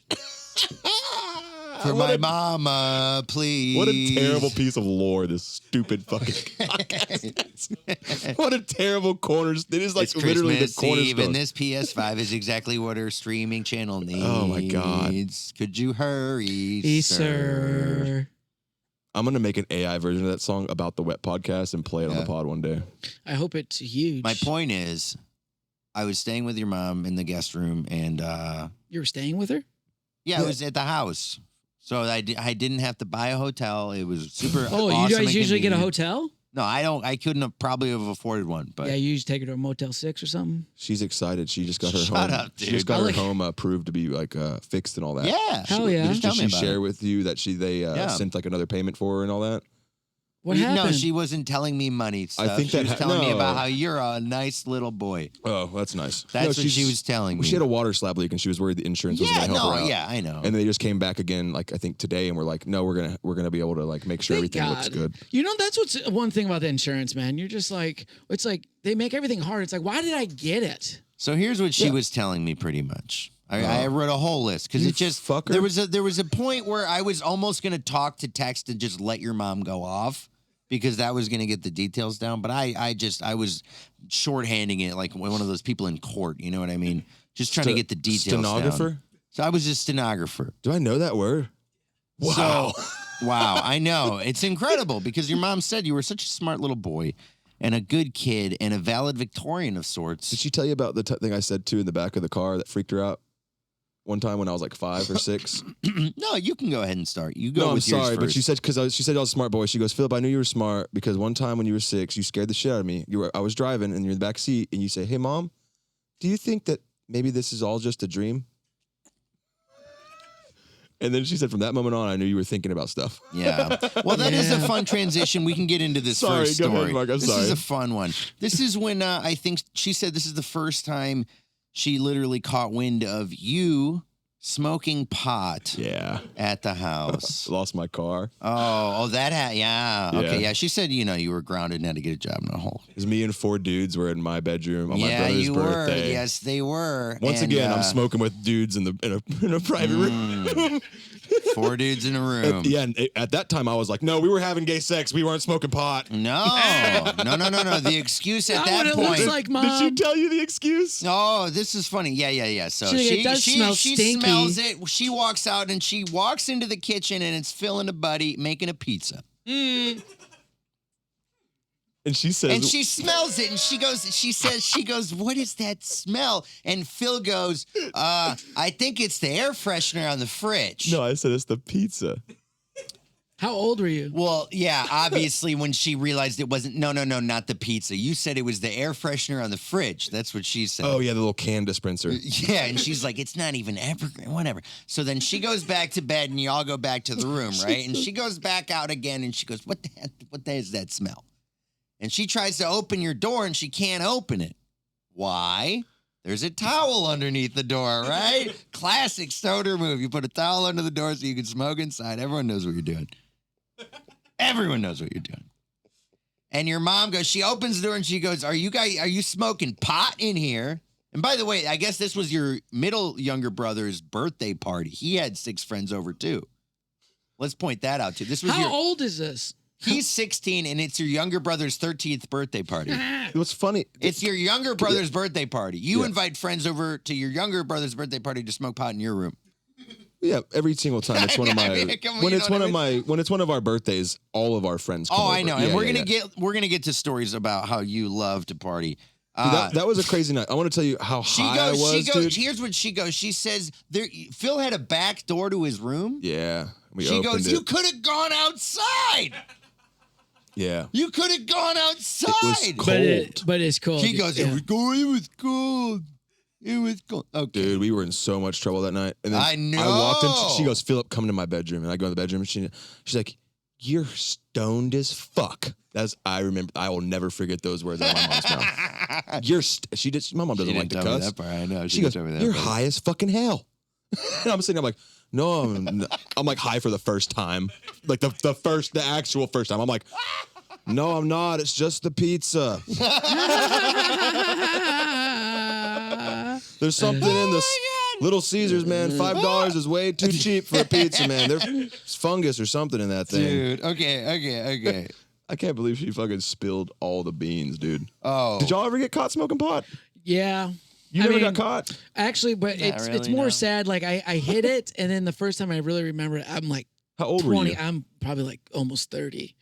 for my mama, please? What a terrible piece of lore this stupid fucking podcast. What a terrible corners. It is like It's literally Christmas the cornerstone. Eve, and this PS5 is exactly what her streaming channel needs. Oh, my God. Could you hurry, Yes, sir. I'm gonna make an AI version of that song about the Wet Podcast and play it on Yeah. the pod one day. I hope it's huge. My point is, I was staying with your mom in the guest room, and You were staying with her? yeah, I was at the house. So I didn't have to buy a hotel. It was super Oh, awesome you guys and usually get a convenient. hotel? No, I don't. I couldn't have probably have afforded one, but Yeah, you usually take her to a Motel 6 or something. She's excited. She just got her Shut home. up, She dude. just got I her like- home approved to be like fixed and all that. yeah. Hell yeah. Just tell Did me she about share it. with you that they Yeah. sent like another payment for her and all that? What happened? No, she wasn't telling me money stuff. think she that was ha- telling me no. about how you're a nice little boy. Oh, that's nice. That's No, what she was telling me. She had a water slab leak and she was worried the insurance was Yeah, going to help no, her out. yeah, I know. And they just came back again, like I think today, and we're like, no, we're gonna be able to like make sure Thank everything looks God. good. You know, that's what's one thing about the insurance, man. You're just like, it's like they make everything hard. It's like, why did I get it? So here's what she Yeah. was telling me pretty much. I wrote a whole list because You it just fucker. there was a point where I was almost gonna talk to text and just let your mom go off because that was gonna get the details down. But I was shorthanding it like one of those people in court. You know what I mean? Just trying to get the details Stenographer? down. So I was just stenographer. Do I know that word? Wow. So, wow, I know. It's incredible because your mom said you were such a smart little boy and a good kid and a valid Victorian of sorts. Did she tell you about the thing I said too in the back of the car that freaked her out? One time when I was like 5 or 6. No, you can go ahead and start. You go No, I'm with yours sorry, but first. she said she said I was a smart boy. She goes, Phillip, I knew you were smart because one time when you were 6, you scared the shit out of me. I was driving and you're in the back seat and you say, "Hey, Mom, do you think that maybe this is all just a dream?" And then she said, from that moment on, I knew you were thinking about stuff. Yeah. Well, that is a fun transition. We can get into this Sorry, first go story. ahead, Mark. I'm this sorry. is a fun one. This is when I think she said this is the first time she literally caught wind of you smoking pot Yeah. at the house. Lost my car. Yeah. Okay, yeah. She said, you were grounded and had to get a job in a hole. It was me and 4 dudes were in my bedroom on my Yeah, brother's you birthday. were. Yes, they were. Once And, again, I'm smoking with dudes in a private room. 4 dudes in a room. And at that time, I was like, no, we were having gay sex. We weren't smoking pot. No. The excuse at Not that what it point. looks like, Mom. Did she tell you the excuse? Oh, this is funny. Yeah. So She's like, "It does smell she stinky." smells it. She walks out and she walks into the kitchen and it's Phil and a buddy making a pizza. And she says, And she smells it and she goes, what is that smell? And Phil goes, I think it's the air freshener on the fridge. no, I said it's the pizza. How old were you? Well, yeah, obviously when she realized it wasn't, no, not the pizza. You said it was the air freshener on the fridge. That's what she said. Oh, yeah, the little can dispenser. Yeah, and she's like, it's not even evergreen, whatever. So then she goes back to bed and y'all go back to the room, right? And she goes back out again and she goes, what the is that smell? And she tries to open your door and she can't open it. Why? There's a towel underneath the door, right? Classic stoner move. You put a towel under the door so you can smoke inside. Everyone knows what you're doing. Everyone knows what you're doing. And your mom goes, she opens the door and she goes, are you smoking pot in here? And by the way, I guess this was your younger brother's birthday party. He had 6 friends over too. Let's point that out too. This was How old is this? He's 16 and it's your younger brother's 13th birthday party. What's funny? It's your younger brother's birthday party. You invite friends over to your younger brother's birthday party to smoke pot in your room. Yeah, every single time it's one of my when it's one of our birthdays, all of our friends come over. I know. Yeah, And we're yeah, gonna get to stories about how you love to party. Dude, that was a crazy night. I want to tell you how high I was, dude. Here's what she goes. She says, Phil had a back door to his room. Yeah, She goes, you could have gone outside. Yeah. You could have gone outside. It was cold. But it's cold. She goes, it was cold. It was cold. Okay. Dude, we were in so much trouble that night. And then I know. I walked in. She goes, Phillip, come to my bedroom. And I go in the bedroom and she's like, you're stoned as fuck. I remember. I will never forget those words out of my mom's mouth. My mom doesn't like to cuss. That part. I know. She goes, you're high as fucking hell. And I'm sitting there, I'm like, no, I'm like high for the first time. Like the actual first time. I'm like, no, I'm not. It's just the pizza. There's something in this Little Caesars, man. $5 is way too cheap for a pizza, man. There's fungus or something in that thing. Dude, okay. I can't believe she fucking spilled all the beans, dude. Oh. Did y'all ever get caught smoking pot? Yeah. You never got caught? Actually, but it's really, more no. sad. Like I hit it, and then the first time I really remember it, I'm like How old 20. were you? I'm probably like almost 30.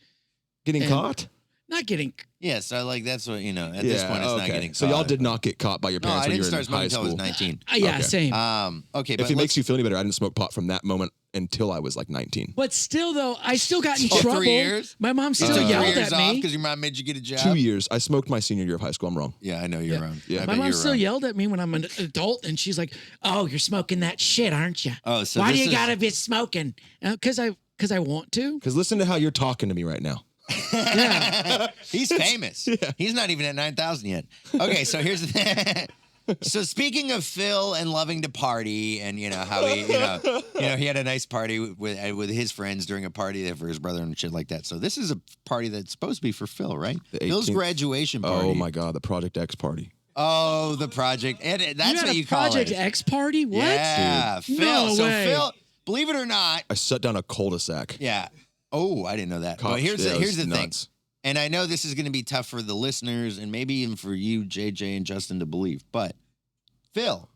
Getting and- caught? Not getting. Yeah, so like that's what, at this point it's not getting caught. So y'all did not get caught by your No, parents I when you didn't were start in high smoking until I school. was 19. Yeah, Okay. same. Okay, If but it makes you feel any better, I didn't smoke pot from that moment until I was like 19. But still, though, I still got in Oh, 3 trouble. years? My mom you still took 3 yelled years at off me. because your mom made you get a job? 2 years. I smoked my senior year of high school. I'm wrong. Yeah, I know you're wrong. Yeah. I My bet mom you're still wrong. yelled at me when I'm an adult, and she's like, "Oh, you're smoking that shit, aren't you? Oh, so why do this you is- gotta be smoking? Because I want to." Because listen to how you're talking to me right now. He's famous. He's not even at 9,000 yet. Okay, so here's the thing. So speaking of Phil and loving to party, and how he, he had a nice party with his friends during a party there for his brother and shit like that. So this is a party that's supposed to be for Phil, right? The Phil's 18th graduation party. Oh my God, the Project X party. Oh, the project. And that's you had what a you call Project it. X party? What? Yeah, Dude. Phil. No So way. Phil, believe it or not, I shut down a cul-de-sac. yeah. Oh, I didn't know that. But Cops- here's yeah, it the was thing. nuts. And I know this is going to be tough for the listeners and maybe even for you, JJ and Justin, to believe, but Phil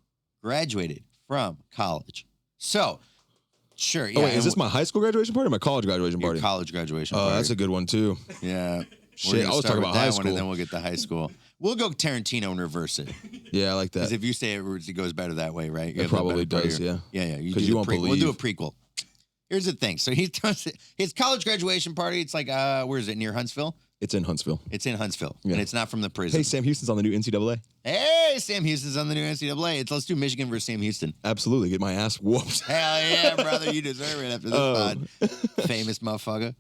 graduated from college. So, sure. Yeah, Oh wait, is and this my high school graduation party or my college graduation your party? college graduation Oh, party? that's a good one too. Yeah. Shit, We're gonna I was start talking with about that high one, school. and then we'll get to high school. We'll go Tarantino and reverse it. Yeah, I like Because that. if you say it goes better that way, right? You It have a probably better does, party. yeah. Yeah. 'Cause you won't We'll do a believe. prequel. Here's the thing. So he does his college graduation party. It's like, where is it? Near Huntsville? It's in Huntsville. It's in Huntsville, Yeah. and it's not from the prison. Hey, Sam Houston's on the new NCAA. Hey, Sam Houston's on the new NCAA. Let's do Michigan versus Sam Houston. Absolutely. Get my ass whooped. Hell yeah, brother. You deserve it after this pod. Famous motherfucker.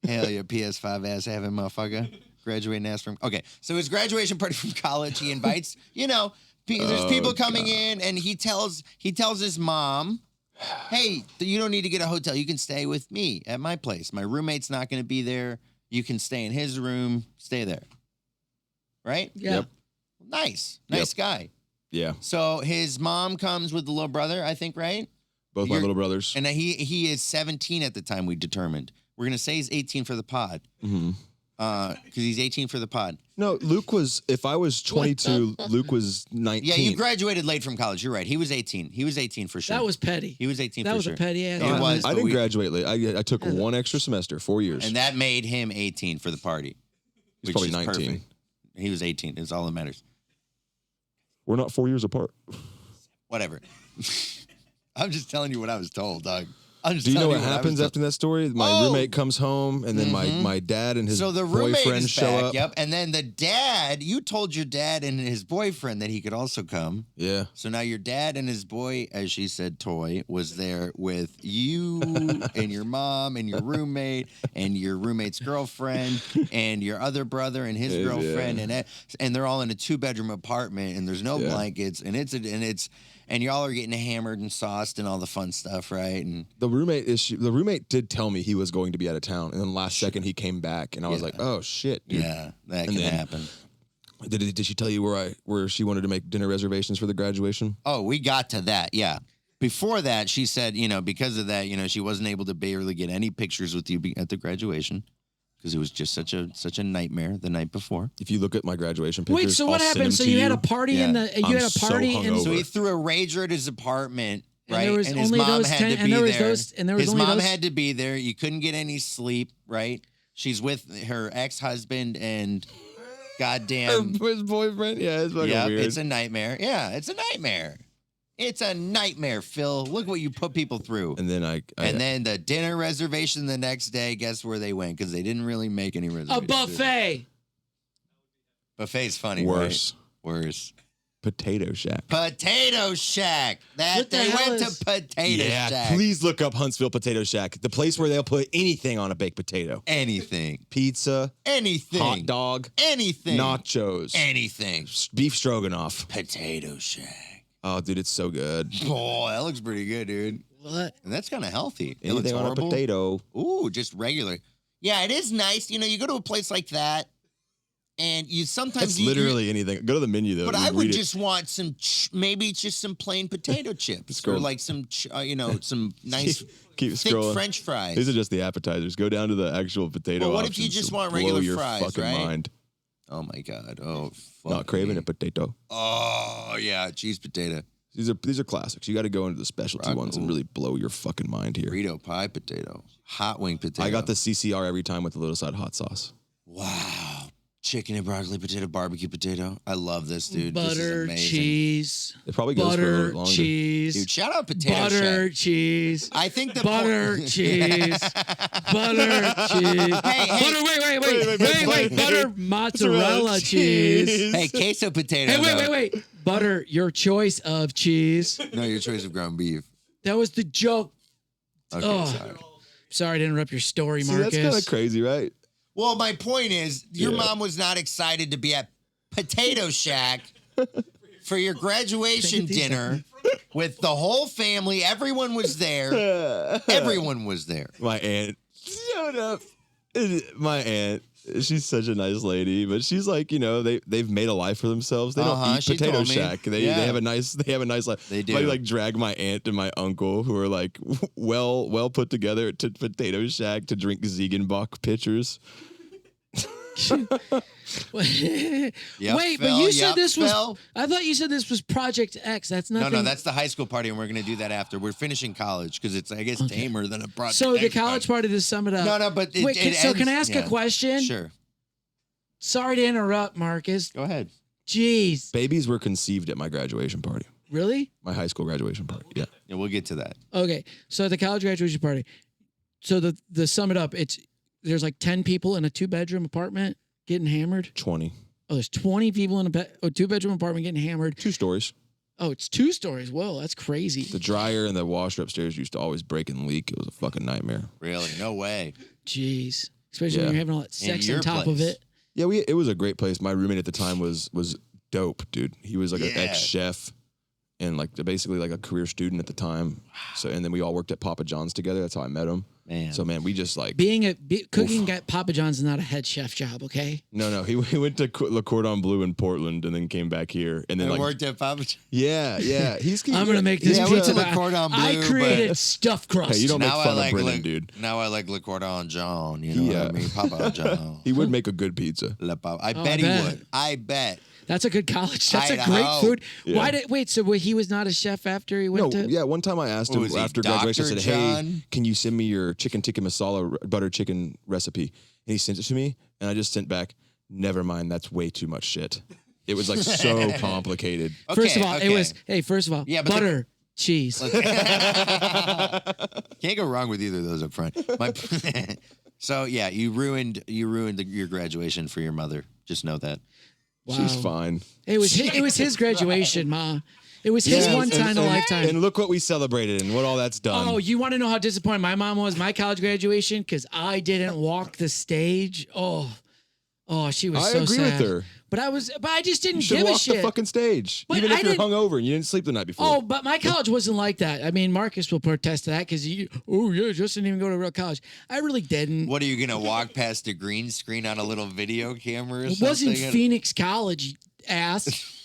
Hell yeah, PS5 ass having motherfucker. Graduating ass from. Okay, so his graduation party from college, he invites, there's people coming in, and he tells his mom, hey, you don't need to get a hotel. You can stay with me at my place. My roommate's not going to be there. You can stay in his room. Stay there. Right? Yeah. Yep. Nice Yep. guy. Yeah. So his mom comes with the little brother, I think, right? Both my little brothers. And he is 17 at the time we determined. We're going to say he's 18 for the pod. Mm-hmm. Because he's 18 for the pod. No, Luke was, if I was 22, Luke was 19. Yeah, you graduated late from college. You're right. He was 18. He was 18 for sure. That was petty. He was 18 That for was sure. a petty ass. It was. I but didn't we- graduate late. I took one extra semester, 4 years. And that made him 18 for the party. He's which probably is 19. perfect. He was 18. It's all that matters. We're not 4 years apart. Whatever. I'm just telling you what I was told, dog. I'm just Do you know telling what I was happens told. after that story? My roommate comes home, and then my dad and his So the roommate boyfriend is show back, up. Yep. And then the dad, you told your dad and his boyfriend that he could also come. Yeah. So now your dad and his boy, as she said, toy, was there with you and your mom and your roommate and your roommate's girlfriend and your other brother and his girlfriend and they're all in a 2-bedroom apartment and there's no blankets and y'all are getting hammered and sauced and all the fun stuff, right? And The roommate did tell me he was going to be out of town, and then last second he came back, and I was like, "Oh shit, dude." yeah, that And can then- happen. Did she tell you where she wanted to make dinner reservations for the graduation? Oh, we got to that, yeah. Before that, she said, because of that, she wasn't able to barely get any pictures with you at the graduation because it was just such a nightmare the night before. If you look at my graduation pictures, Wait, so what I'll send happened? them So to you had a party Yeah. in the you I'm had a so party in hungover. So he threw a rager at his apartment, And right? there was and his only mom those had 10 to and be there was there. those- and there was his only mom those- had to be there. You couldn't get any sleep, right? She's with her ex-husband and goddamn his boyfriend. Yeah, it's fucking yeah, weird. it's a nightmare. Yeah, it's a nightmare. It's a nightmare, Phil. Look what you put people through. and then And then the dinner reservation the next day, guess where they went? Because they didn't really make any a reservations. buffet. Buffet's funny, worse. right? Worse. Potato Shack. Potato Shack. What the They hell went is- to Potato Yeah, Shack. please look up Huntsville Potato Shack, the place where they'll put anything on a baked potato. Anything. Pizza, Anything. hot dog, Anything. nachos, Anything. beef stroganoff. Potato Shack. Oh, dude, it's so good. Oh, that looks pretty good, dude. What? And that's kind of healthy. It looks Anything on a horrible. potato. Ooh, just regular. Yeah, it is nice. You go to a place like that, and you sometimes It's you- literally anything. Go to the menu though. But and I would read it. just want some, maybe just some plain potato chips, Scroll. or like some, some nice Keep thick scrolling. French fries. These are just the appetizers. Go down to the actual potato. Well, what if you options. just It'll want blow regular your fries, fucking right? mind. Oh my god! Oh, fuck Not craving me. a potato. Oh yeah, cheese potato, These are classics. You got to go into the specialty Rock- ones and really blow your fucking mind here. burrito pie potato, hot wing potato. I got the CCR every time with the little side hot sauce. Wow, chicken and broccoli potato, barbecue potato. I love this, dude. This is Butter, amazing. cheese. It probably goes for a Butter, little longer. cheese. Dude, shout out Potato butter, Shack. cheese. I think the Butter, point- cheese. Butter, cheese. Hey, Butter, wait. Butter, mozzarella cheese. Hey, queso potato. Hey, though. wait. Butter, your choice of cheese. No, your choice of ground beef. That was the joke. Okay, Oh. sorry. Sorry to interrupt your story, See, Marcus. that's kind of crazy, right? Well, my point is, your Yeah. mom was not excited to be at Potato Shack for your graduation dinner with the whole family. Everyone was there. Everyone was there. My aunt. Shut up. My aunt. She's such a nice lady, but she's like, they've made a life for themselves. They don't eat She Potato told me. Shack. They Yeah. have a nice life. They do. I like drag my aunt and my uncle, who are like well put together, to Potato Shack to drink Ziegenbach pitchers. Wait, Yep, but Phil, you said yep, this was. Phil. I thought you said this was Project X. That's nothing. No, that's the high school party, and we're going to do that after. We're finishing college because it's, I guess, tamer than a project. So the X college party, to sum it up. No, but it, Wait, it so can I ends- ask a question? Sure. Sorry to interrupt, Marcus. Go ahead. Jeez. Babies were conceived at my graduation party, Really? my high school graduation party. Yeah. Yeah, we'll get to that. Okay. So at the college graduation party. So the sum it up, there's like 10 people in a 2-bedroom apartment. getting hammered? 20. Oh, there's 20 people in a 2-bedroom apartment getting hammered. 2 stories. Oh, it's 2 stories. Whoa, that's crazy. The dryer and the washer upstairs used to always break and leak. It was a fucking nightmare. Really? No way. Jeez. Especially when Yeah. you're having all that sex your on top of place. it. Yeah, it was a great place. My roommate at the time was dope, dude. He was like an Yeah. ex-chef and like basically like a career student at the time. So and then we all worked at Papa John's together. That's how I met him. Man. So man, we just like Cooking at Papa John's is not a head chef job, okay? no. He went to Le Cordon Bleu in Portland and then came back here and then I like worked at Papa John's. yeah. I'm gonna make this Yeah, I went pizza. to Le Cordon Bleu, I created but- stuffed crust. Hey, you don't make Now fun I of Brennan, like dude. Now I like Le Cordon John. You know what I mean? Papa John. He would make a good pizza. I bet he would. I bet. That's a good college. That's a Idaho. great food. Yeah. Why did so he was not a chef after he went No, to? yeah. One time I asked What him was he, after graduation, I Dr. said, "Hey, John? can you send me your chicken tikka masala butter chicken recipe?" And he sent it to me, and I just sent back, "Never mind, that's way too much shit." It was like so complicated. First of Okay, all, okay. it was first of all, Yeah, but butter, cheese. Can't go wrong with either of those up front. So yeah, you ruined your graduation for your mother. Just know that. Wow. She's fine. It was his graduation, Ma. It was his one time in a lifetime. And look what we celebrated and what all that's done. Oh, you want to know how disappointed my mom was my college graduation because I didn't walk the stage? Oh, she was I so agree sad. with her. But I just You didn't should give a walk the shit. fucking stage, But even I if you're didn't- hungover and you didn't sleep the night before. Oh, but my college wasn't like that. I mean, Marcus will protest to that because just didn't even go to real college. I really didn't. What are you gonna walk past a green screen on a little video camera or It something? wasn't Phoenix College, ass.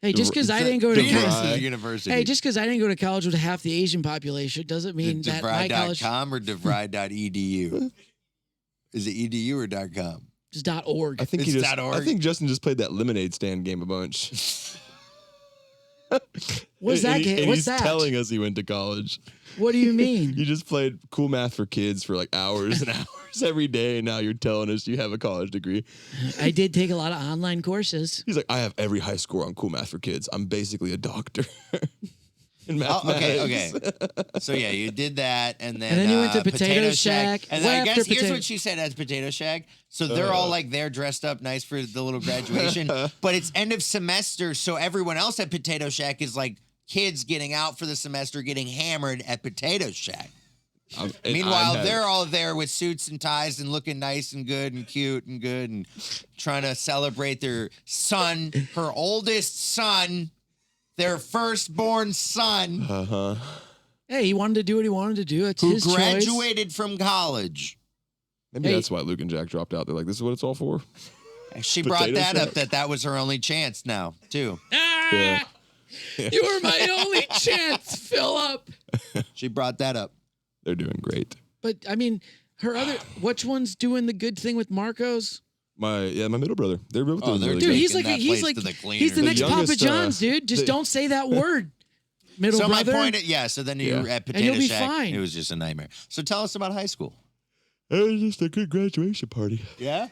Hey, just because I didn't go to DeVry. college. University. Hey, just because I didn't go to college with half the Asian population doesn't mean that my college DeVry.com or DeVry.edu? Is it edu or .com? is .org. I think It's I .org. think Justin just played that lemonade stand game a bunch. What's that And game? and What's he's that? telling us he went to college. What do you mean? You just played cool math for kids for like hours and hours every day, and now you're telling us you have a college degree. I did take a lot of online courses. He's like, I have every high score on cool math for kids. I'm basically a doctor in Oh, mathematics. okay. So yeah, you did that, and then then you went to Potato Shack. And then I After guess here's Potato- what she said as Potato Shack. So they're all like there dressed up nice for the little graduation, but it's end of semester, so everyone else at Potato Shack is like kids getting out for the semester, getting hammered at Potato Shack. And Meanwhile, I'm they're all there with suits and ties and looking nice and good and cute and good and trying to celebrate their son, her oldest son, their firstborn son, Uh-huh. Hey, he wanted to do what he wanted to do. It's who his choice. graduated from college. Maybe Hey. that's why Luke and Jack dropped out. They're like, this is what it's all for? She brought Potato that up Shack. that was her only chance now, too. Ah! Yeah. You were my only chance, Phillip. She brought that up. They're doing great. But I mean, which one's doing the good thing with Marcos? My middle brother. They're both doing they're really Dude, good. he's Taking like that he's place like to the he's the cleaners. next The Papa youngest, John's, dude. Just don't say that word, middle So brother. my point is, yeah, so then you were Yeah. at And Potato you'll be Shack. fine. It was just a nightmare. So tell us about high school. It was just a good graduation party. Yeah?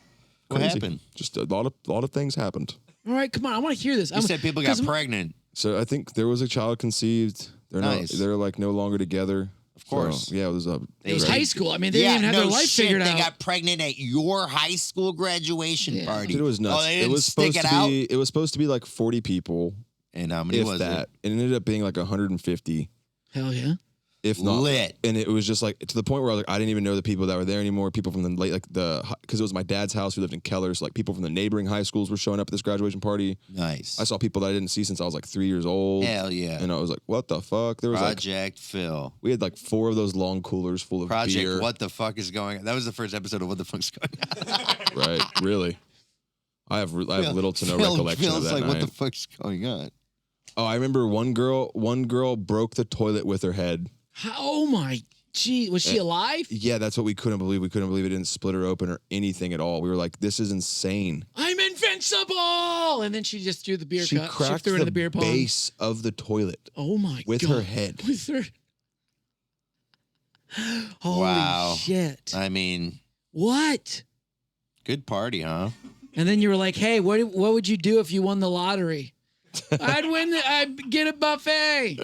What Crazy. happened? Just a lot of things happened. All right, come on, I want to hear this. You said people got pregnant. So I think there was a child conceived. Nice. They're like no longer together. Of course. So, yeah, it was a. It was Right. high school. I mean, they didn't even have their life shit, figured they out. got pregnant at your high school graduation Yeah. party. Dude, it was nuts. Oh, they it didn't was stick supposed it to out? be. It was supposed to be like 40 people, And how many if was that. it? It ended up being like 150, Hell yeah. if not Lit. And it was just like to the point where I was like, I didn't even know the people that were there anymore. People from because it was my dad's house who lived in Keller. So like people from the neighboring high schools were showing up at this graduation party. Nice. I saw people that I didn't see since I was like 3 years old. Hell yeah. And I was like, what the fuck? There was Project Phil. we had like 4 of those long coolers full of Project beer. What the Fuck is Going On? That was the first episode of What the Fuck's Going On. Right, really. I have little to no recollection of Phil's that like, night. what the fuck's going on? Oh, I remember one girl broke the toilet with her head. Oh my gee, was she alive? Yeah, that's what we couldn't believe. We couldn't believe it didn't split her open or anything at all. We were like, this is insane. I'm invincible, and then she just threw the beer She cup. cracked threw it the in the beer pong. base of the toilet Oh my with god. her head. With her. Holy Wow. shit! I mean, What? good party, huh? And then you were like, "Hey, what would you do if you won the lottery?" I'd get a buffet.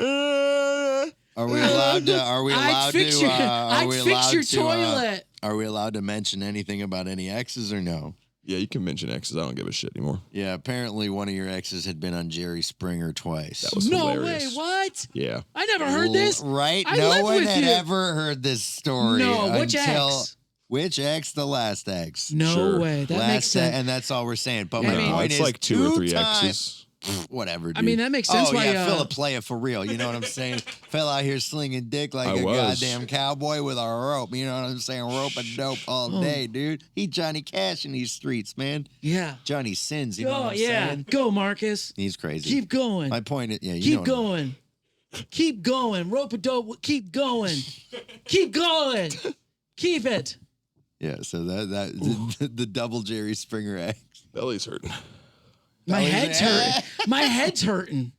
Are we allowed to? Are we I'd allowed fix to? your, Are I'd we fix allowed your to? toilet. Are we allowed to mention anything about any exes or no? Yeah, you can mention exes. I don't give a shit anymore. Yeah, apparently one of your exes had been on Jerry Springer twice. That was No hilarious. way. What? Yeah. I never heard this. Right? I No lived one with had you. ever heard this story. No, which until ex? Which ex? The last ex. No Sure. way. That Last makes sense. and that's all we're saying. But I my mean- point it's is, like 2 or 3 times- exes. Whatever, dude. I mean, that makes sense Oh, why, yeah, uh, Phillip play it for real. You know what I'm saying? Fell out here slinging dick like I a was. goddamn cowboy with a rope. You know what I'm saying? Rope and dope all day, dude. He Johnny Cash in these streets, man. Yeah. Johnny Sins, you know Oh, what I'm yeah. saying? Go, Marcus. He's crazy. Keep going. My point is, yeah, you Keep know going. Keep going. Rope a dope. Keep going. Keep going. Keep it. Yeah, so the double Jerry Springer ex. Belly's hurting. My was head's it. hurting. My head's hurting.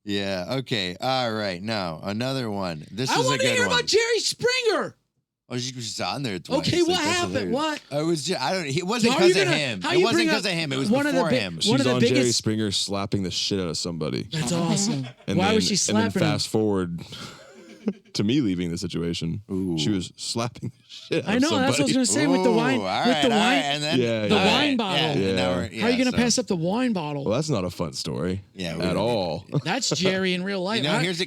Yeah, okay. All right. Now, another one. This I is a want to good hear one. about Jerry Springer. Oh, she was on there twice. Okay, what Like, that's happened? hilarious. What? I was just, I don't. It wasn't How are you because of gonna- him. how It you wasn't bring because up of him. It was one of the before big- him. one She's of the on Jerry biggest- Springer slapping the shit out of somebody. That's awesome. And Why then, was she And then slapping him? fast forward to me leaving the situation. Ooh. She was slapping the shit out I of know. somebody. That's what I was going to say with the Ooh, wine. all with right, the all wine. right, and then, Yeah, The yeah. wine bottle. Yeah, Yeah. now we're- How are you going to so- pass up the wine bottle? Well, that's not a fun story. Yeah, we at don't all. That's Jerry in real life. You know, here's the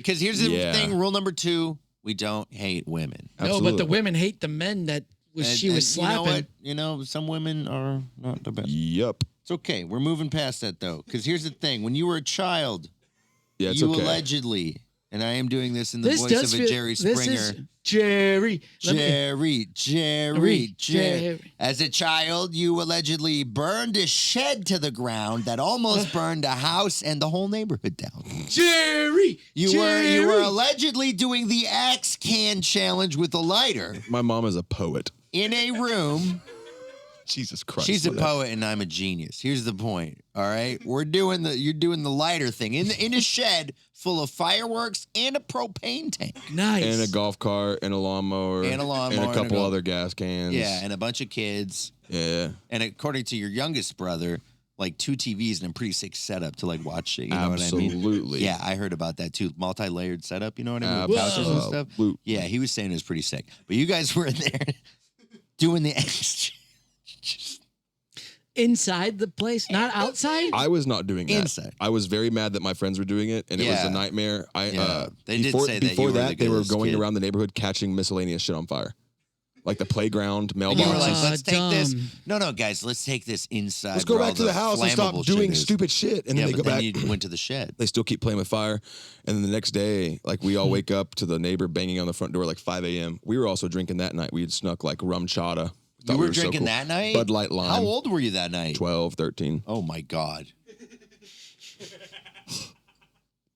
Yeah. thing. Rule number 2: we don't hate women. no, but Absolutely. the women hate the men that she was slapping. You know what? You know, some women are not the best. Yup. It's okay. We're moving past that though, because here's the thing: when you were a child, Yeah, it's you okay. allegedly, and I am doing this in the This voice does of a feel- Jerry This Springer. is Jerry. Let me- Jerry. As a child, you allegedly burned a shed to the ground that almost burned a house and the whole neighborhood down. Jerry. You were Jerry. allegedly doing the axe can challenge with a lighter My mom is a poet. in a room. Jesus Christ. She's a look at that. poet and I'm a genius. Here's the point. All right, you're doing the lighter thing in a shed full of fireworks and a propane tank. Nice. And a golf cart and a lawnmower. And a lawnmower And and a a couple golf- other gas cans. Yeah, and a bunch of kids. Yeah. And according to your youngest brother, like 2 TVs and a pretty sick setup to like watch it. You know what I mean? Absolutely. Yeah, I heard about that too. Multi-layered setup. You know what I mean? With Whoa. couches and stuff. Absolutely. Yeah, he was saying it was pretty sick. But you guys were in there doing the exchange. Inside the place, not outside. I was not doing that. Inside. I was very mad that my friends were doing it, and it was Yeah. a nightmare. Yeah. They did before, say that you before were the that they were goodest going kid. around the neighborhood catching miscellaneous shit on fire, like the playground, And you were mailbox. like, Aw, let's take this. dumb. No, guys, let's take this inside. Let's go where all back to the house and stop flammable shit doing is. stupid shit. And Yeah, then they but go then back. you went to the shed. They still keep playing with fire. And then the next day, like we all wake up to the neighbor banging on the front door like 5 a.m. We were also drinking that night. We had snuck like rum chata. You Thought were we so drinking cool. that night? Bud Light Lime. How old were you that night? 12, 13. Oh, my God.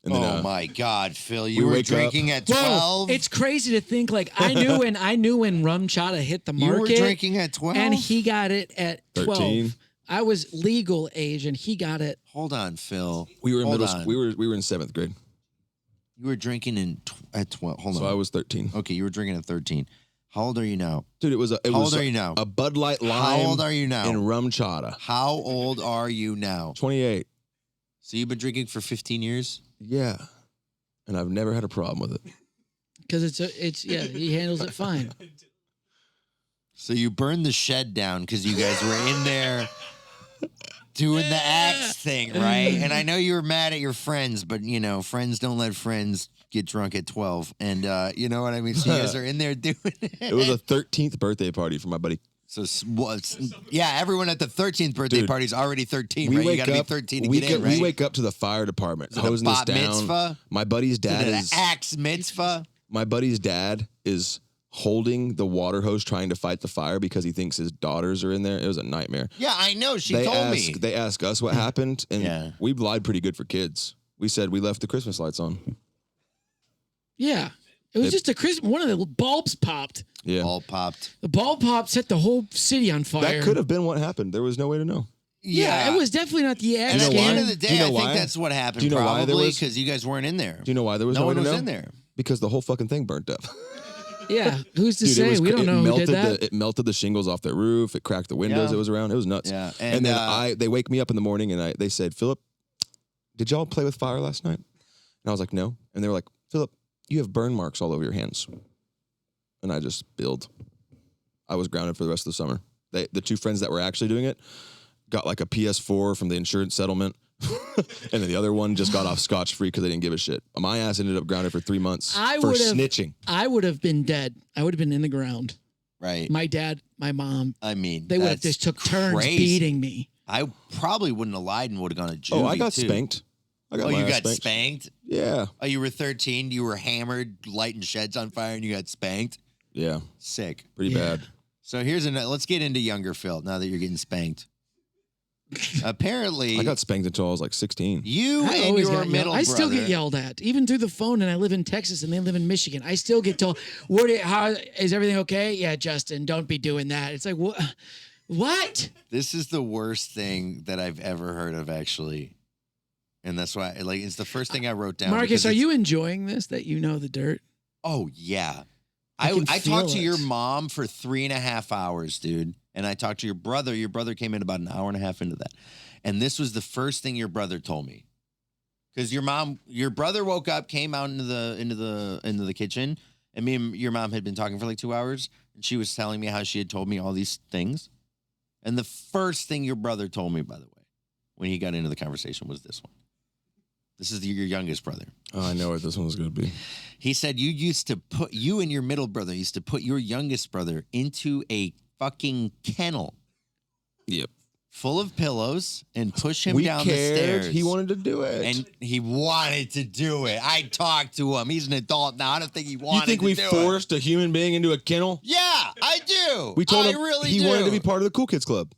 And then, Oh, my God, Phil. You we were wake up- drinking at Whoa, 12? it's crazy to think like I knew when rum chata hit the You market. were drinking at 12? and he got it at 12. 13. I was legal age and he got it. Hold on, Phil. we were in Hold middle on. school. We were in 7th grade. You were drinking at 12. Hold So on. I was 13. Okay, you were drinking at 13. How old are you now? Dude, it How was old are you now? a Bud Light Lime. How old are you now? And rum chata. How old are you now? 28. So you've been drinking for 15 years? Yeah. And I've never had a problem with it. Because he handles it fine. So you burned the shed down because you guys were in there doing the axe thing, right? And I know you were mad at your friends, but you know, friends don't let friends get drunk at 12. And you know what I mean? So you guys are in there doing it. It was a 13th birthday party for my buddy. So, yeah, everyone at the 13th birthday Dude, party is already 13, We right? You wake got to be up. 13 to we get in, get- right? We wake up to the fire department, Is it a hosing us bat down. mitzvah? My buddy's dad Is it is an axe mitzvah? my buddy's dad is holding the water hose trying to fight the fire because he thinks his daughters are in there. It was a nightmare. Yeah, I know. She they told ask, me. They ask us what happened, and Yeah. we lied pretty good for kids. We said we left the Christmas lights on. Yeah. It was just a Christmas. One of the bulbs popped. Yeah. All popped. The bulb popped, set the whole city on fire. That could have been what happened. There was no way to know. Yeah, it was definitely not the And axe at know the why? end of can. the Do day, you know I think why? that's what happened. Do you know why there probably was- because you guys weren't in there. Do you know why there was No no, way one to was know? in there. Because the whole fucking thing burnt up. Yeah, who's to Dude, say? We don't it know who melted did that. it melted the shingles off their roof. It cracked the windows. Yeah. It was around. It was nuts. Yeah, And, and, then they wake me up in the morning and they said, Phillip, did y'all play with fire last night? And I was like, no. And they were like, Phillip, you have burn marks all over your hands. And I just billed. I was grounded for the rest of the summer. The 2 friends that were actually doing it, got like a PS4 from the insurance settlement. And then the other one just got off scotch-free because they didn't give a shit. My ass ended up grounded for 3 months for snitching. I would have been dead. I would have been in the ground. Right. My dad, my mom. I mean, they would have just took turns beating me. I probably wouldn't have lied and would have gone to juvie. Oh, I got too. spanked. You got spanked? Yeah. Oh, you were 13. You were hammered, lighting sheds on fire, and you got spanked? Yeah. Sick. Pretty bad. So let's get into younger Phil now that you're getting spanked. Apparently, I got spanked until I was like 16. You and your middle brother. I still get yelled at, even through the phone, and I live in Texas and they live in Michigan. I still get told, how is everything okay? Yeah, Justin, don't be doing that. It's like, what? This is the worst thing that I've ever heard of, actually. And that's why, it's the first thing I wrote down. Marcus, are you enjoying this, that you know the dirt? Oh, yeah. I talked to your mom for 3.5 hours, dude. And I talked to your brother. Your brother came in about an hour and a half into that. And this was the first thing your brother told me. Because your brother woke up, came out into the kitchen, and me and your mom had been talking for like 2 hours, and she was telling me how she had told me all these things. And the first thing your brother told me, by the way, when he got into the conversation was this one. This is your youngest brother. Oh, I know what this one's going to be. He said you and your middle brother used to put your youngest brother into a fucking kennel. Yep. Full of pillows and push him down the stairs. He wanted to do it. And he wanted to do it. I talked to him. He's an adult now. I don't think he wanted to do it. You think we forced a human being into a kennel? Yeah, I do. We told him he wanted to be part of the Cool Kids Club.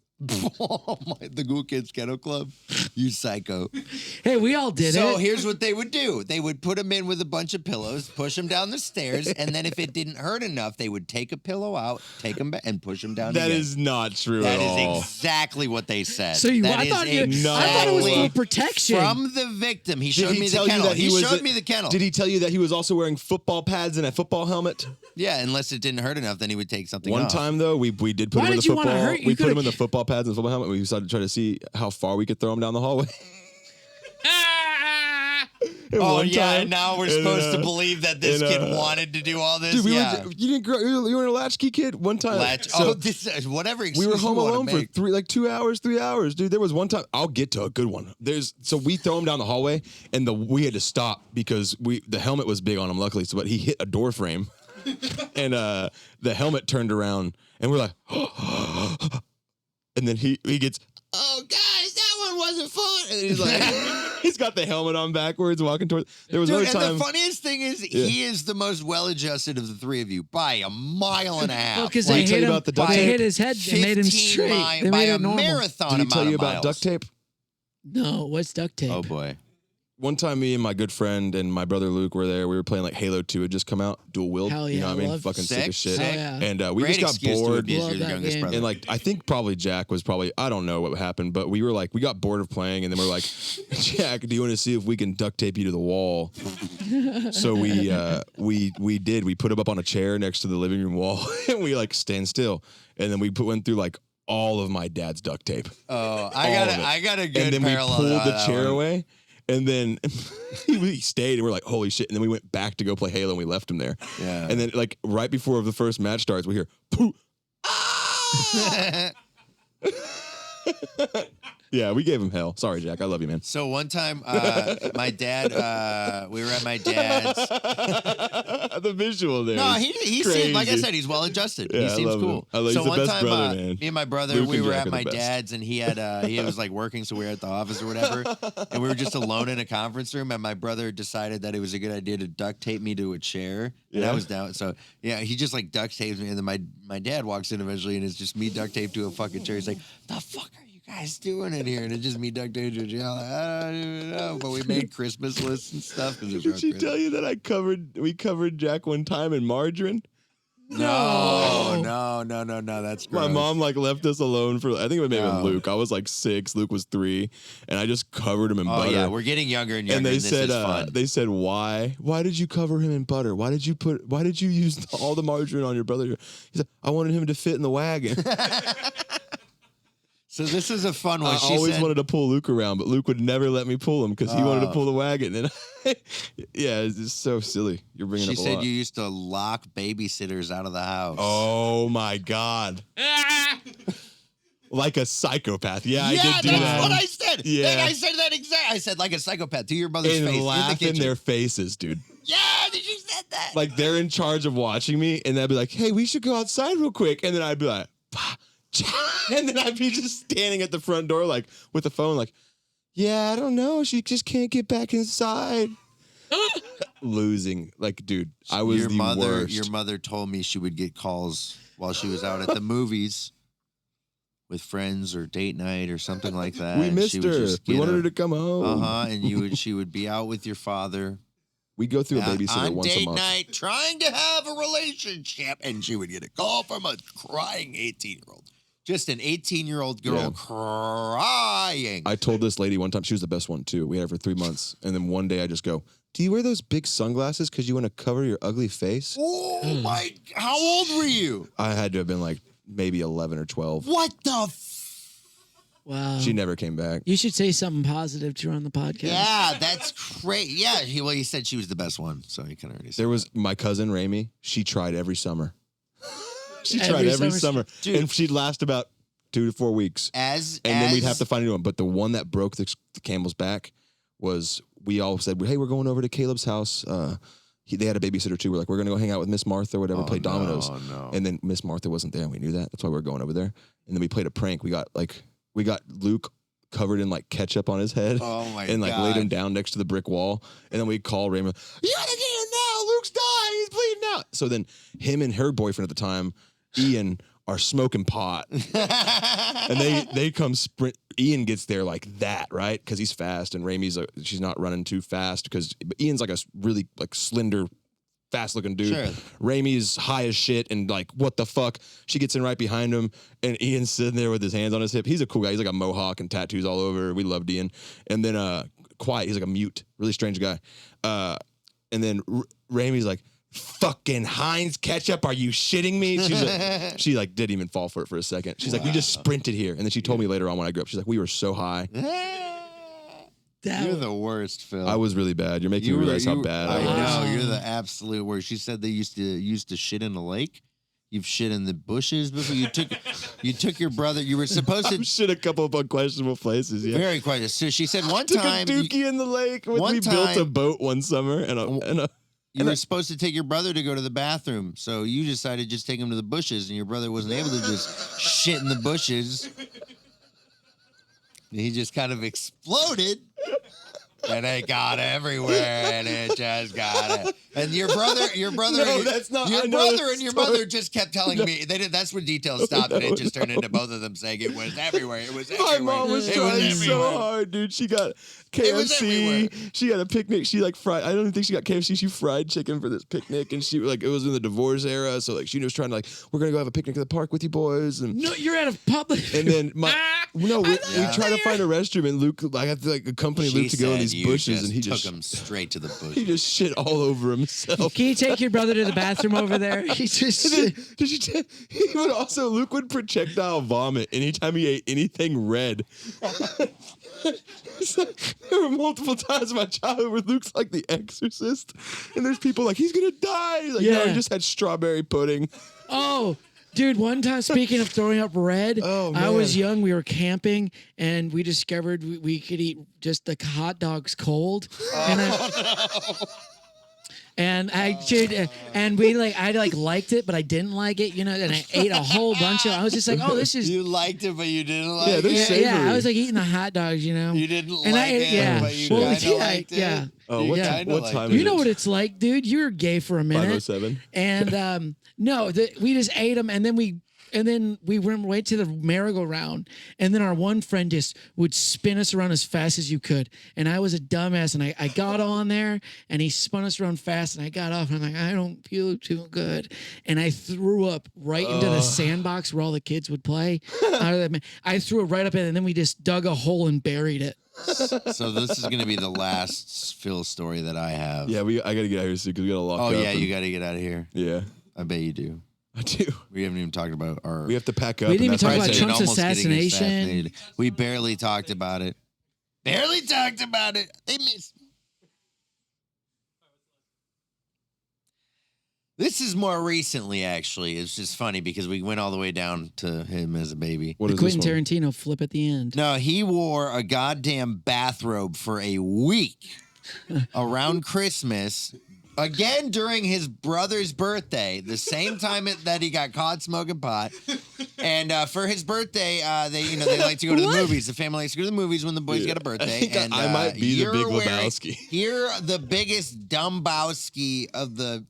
Oh my, the Cool Kids Kennel Club. You psycho. Hey, we all did it. So here's what they would do. They would put him in with a bunch of pillows, push him down the stairs, and then if it didn't hurt enough, they would take a pillow out, take him back, and push him down That again. is not true That at all. is exactly what they said. So I thought it was for protection. From the victim. He showed me the kennel. He showed me the kennel. Did he tell you that he was also wearing football pads and a football helmet? Yeah, unless it didn't hurt enough, then he would take something One off. time, though, we did put him in the football. We put him in the football pads and the football helmet. We decided to try to see how far we could throw him down the hallway. And now we're supposed to believe that this kid wanted to do all this. Dude, you were a latchkey kid one time. Whatever. We were home alone for 2 hours, 3 hours, dude. There was one time. I'll get to a good one. So we throw him down the hallway, and we had to stop because the helmet was big on him, luckily. But he hit a door frame, and the helmet turned around, and we're like, and then he gets, oh guys, that one wasn't fun. And he's like, he's got the helmet on backwards, walking towards. There was another time. And the funniest thing is, he is the most well-adjusted of the three of you by a mile and a half. Well, because they hit his head and made him straight. They made it normal. Marathon. Did he tell you about duct tape? No, what's duct tape? Oh boy. One time, me and my good friend and my brother Luke were there. We were playing like Halo 2 had just come out, dual wield. Hell yeah, you know what I mean? Fucking sick as shit. And we Great just got bored. And like, I think probably Jack was I don't know what happened, but we were like, we got bored of playing, and then we're like, Jack, do you want to see if we can duct tape you to the wall? So we did. We put him up on a chair next to the living room wall, and we like stand still, and then we went through like all of my dad's duct tape. Oh, I got a good and then we parallel pulled to the chair away. And then we stayed, and we're like, holy shit. And then we went back to go play Halo, and we left him there. Yeah. And then, like, right before the first match starts, we hear, pooh. Ah! Yeah, we gave him hell. Sorry, Jack. I love you, man. So one time, my dad, we were at my dad's. The visual there. No, he seemed, like I said, he's well adjusted. Yeah, he seems cool. He's so the one best time, brother, man. me and my brother, Luke we and were Jack at are my the best. dad's, and he was like working, so we were at the office or whatever, and we were just alone in a conference room, and my brother decided that it was a good idea to duct tape me to a chair, and I was down. So yeah, he just like duct tapes me, and then my dad walks in eventually, and it's just me duct taped to a fucking chair. He's like, "The fuck are you guys doing in here?" And it's just me duct taped to a chair. Like, I don't even know, but we made Christmas lists and stuff. Did she tell you that we covered Jack one time in margarine? No, that's gross. My mom like left us alone for I think it was maybe Luke. I was like 6, Luke was 3, and I just covered him in butter. Oh yeah, we're getting younger and younger. And this is fun. they said why did you cover him in butter? Why did you use all the margarine on your brother? He said I wanted him to fit in the wagon. So this is a fun one. I always wanted to pull Luke around, but Luke would never let me pull him because he wanted to pull the wagon. And yeah, it's just so silly. You're bringing up a lot. She said you used to lock babysitters out of the house. Oh my God. Like a psychopath. Yeah, I yeah, did do that's that. what I said. Yeah. I said that exact. I said like a psychopath to your mother's And face in the laugh in kitchen. their faces, dude. Yeah, did you said that? Like they're in charge of watching me, and they'd be like, "Hey, we should go outside real quick," and then I'd be like, "Bah, cha," and then I'd be just standing at the front door, like with the phone, like, "Yeah, I don't know, she just can't get back inside." Losing, like, dude, I was the worst. Your mother told me she would get calls while she was out at the movies with friends or date night or something like that. We and missed she would her. just We get wanted a- her to come home. And she would be out with your father. We go through a babysitter on once a date month. night, trying to have a relationship, and she would get a call from a crying 18-year-old. Just an 18-year-old girl Yeah. crying. I told this lady one time, she was the best one too. We had her for 3 months. And then one day I just go, "Do you wear those big sunglasses because you want to cover your ugly face?" Oh my! How old were you? I had to have been like maybe 11 or 12. What the? Wow. She never came back. You should say something positive to her on the podcast. Yeah, that's great. Yeah, he said she was the best one, so he can already say. There was my cousin Ramey. She tried every summer. She Every tried every summer. summer. Dude. And she'd last about 2 to 4 weeks. And then we'd have to find a new one. But the one that broke the camel's back was, we all said, "Hey, we're going over to Caleb's house." They had a babysitter too. We're like, "We're going to go hang out with Miss Martha or whatever, play dominoes." No. And then Miss Martha wasn't there. And we knew that. That's why we were going over there. And then we played a prank. We got Luke covered in like ketchup on his head. Oh my and like God. laid him down next to the brick wall. And then we called Raymond. "You gotta get in now. Luke's dying. He's bleeding out." So then him and her boyfriend at the time, Ian, are smoking pot. And they come sprint. Ian gets there like that, right? Because he's fast, and Ramey's she's not running too fast because Ian's like a really like slender, fast looking dude. Sure. Ramey's high as shit and like, what the fuck? She gets in right behind him, and Ian's sitting there with his hands on his hip. He's a cool guy. He's like a mohawk and tattoos all over. We loved Ian. And then Quiet, he's like a mute, really strange guy. And then Ramey's like, "Fucking Heinz ketchup, are you shitting me?" She didn't even fall for it for a second. She's like, "We just sprinted here." And then she told me later on when I grew up, she's like, "We were so high." You're the worst, Phil. I was really bad. You're making me realize how bad I I was. know, you're the absolute worst. She said they used to shit in a lake. You've shit in the bushes before. You took your brother. You were supposed to. I've shit a couple of unquestionable places, yeah. Very quiet. So she said one Took time. a dookie in the lake. We built a time- boat one summer You were supposed to take your brother to go to the bathroom, so you decided to just take him to the bushes, and your brother wasn't able to just shit in the bushes. And he just kind of exploded, and it got everywhere, and it just got it. And your brother, No, that's not- your I know brother this and your story. mother just kept telling me they did. That's when details stopped, and it just turned into both of them saying it was everywhere. It was everywhere. My mom was It trying so everywhere. hard, dude. She got It was everywhere. KFC. She had a picnic. She like fried. I don't even think she got KFC. She fried chicken for this picnic, and she like it was in the divorce era. So like she was trying to like, "We're gonna go have a picnic at the park with you boys." And No, you're at a public. and then we Yeah. try to find a restroom, and Luke, I had to like accompany She Luke to go in said these you bushes, and he took just him straight to the bush. he just shit all over himself. Can you take your brother to the bathroom over there? He just. He would also, Luke would projectile vomit anytime he ate anything red. So, there were multiple times in my childhood where Luke's like the exorcist, and there's people like, "He's gonna die." He's like, "No, Yeah. he just had strawberry pudding." Oh, dude, one time, speaking of throwing up red, Oh, I was man. young. We were camping, and we discovered we could eat just the hot dogs cold. And I did, and I liked it, but I didn't like it, and I ate a whole bunch of. I was just like, "Oh, this is." You liked it, but you didn't like Yeah, they're it. savory. Yeah, I was like eating the hot dogs, You didn't And like I ate- it, yeah. but you Well, kind of yeah, liked it. yeah. Oh, You what, Yeah. kinda what liked time it. is You know it? what it's like, dude. You were gay for a minute. 5:07. And no, we just ate them, and then we went right to the merry-go-round, and then our one friend just would spin us around as fast as you could, and I was a dumbass, and I got on there, and he spun us around fast, and I got off, and I'm like, I don't feel too good, and I threw up right into the sandbox where all the kids would play. I threw it right up in, and then we just dug a hole and buried it. So this is going to be the last Phil story that I have. Yeah, I gotta get out of here soon because we gotta lock Oh up. yeah, and- you got to get out of here. Yeah, I bet you do. I do. We haven't even talked about our We have to pack up. We didn't and even that's talk why I about say- Trump's almost getting assassination. assassinated. We barely talked about it. Barely talked about it. They missed. This is more recently, actually. It's just funny because we went all the way down to him as a baby. What The is this Quentin one? Tarantino flip at the end. No, he wore a goddamn bathrobe for a week around Christmas. Again, during his brother's birthday, the same time that he got caught smoking pot. And for his birthday, they like to go to the movies. The family likes to go to the movies when the boys get a birthday. And I might be the you're big wearing- Lebowski. You're the biggest Dumbowski of the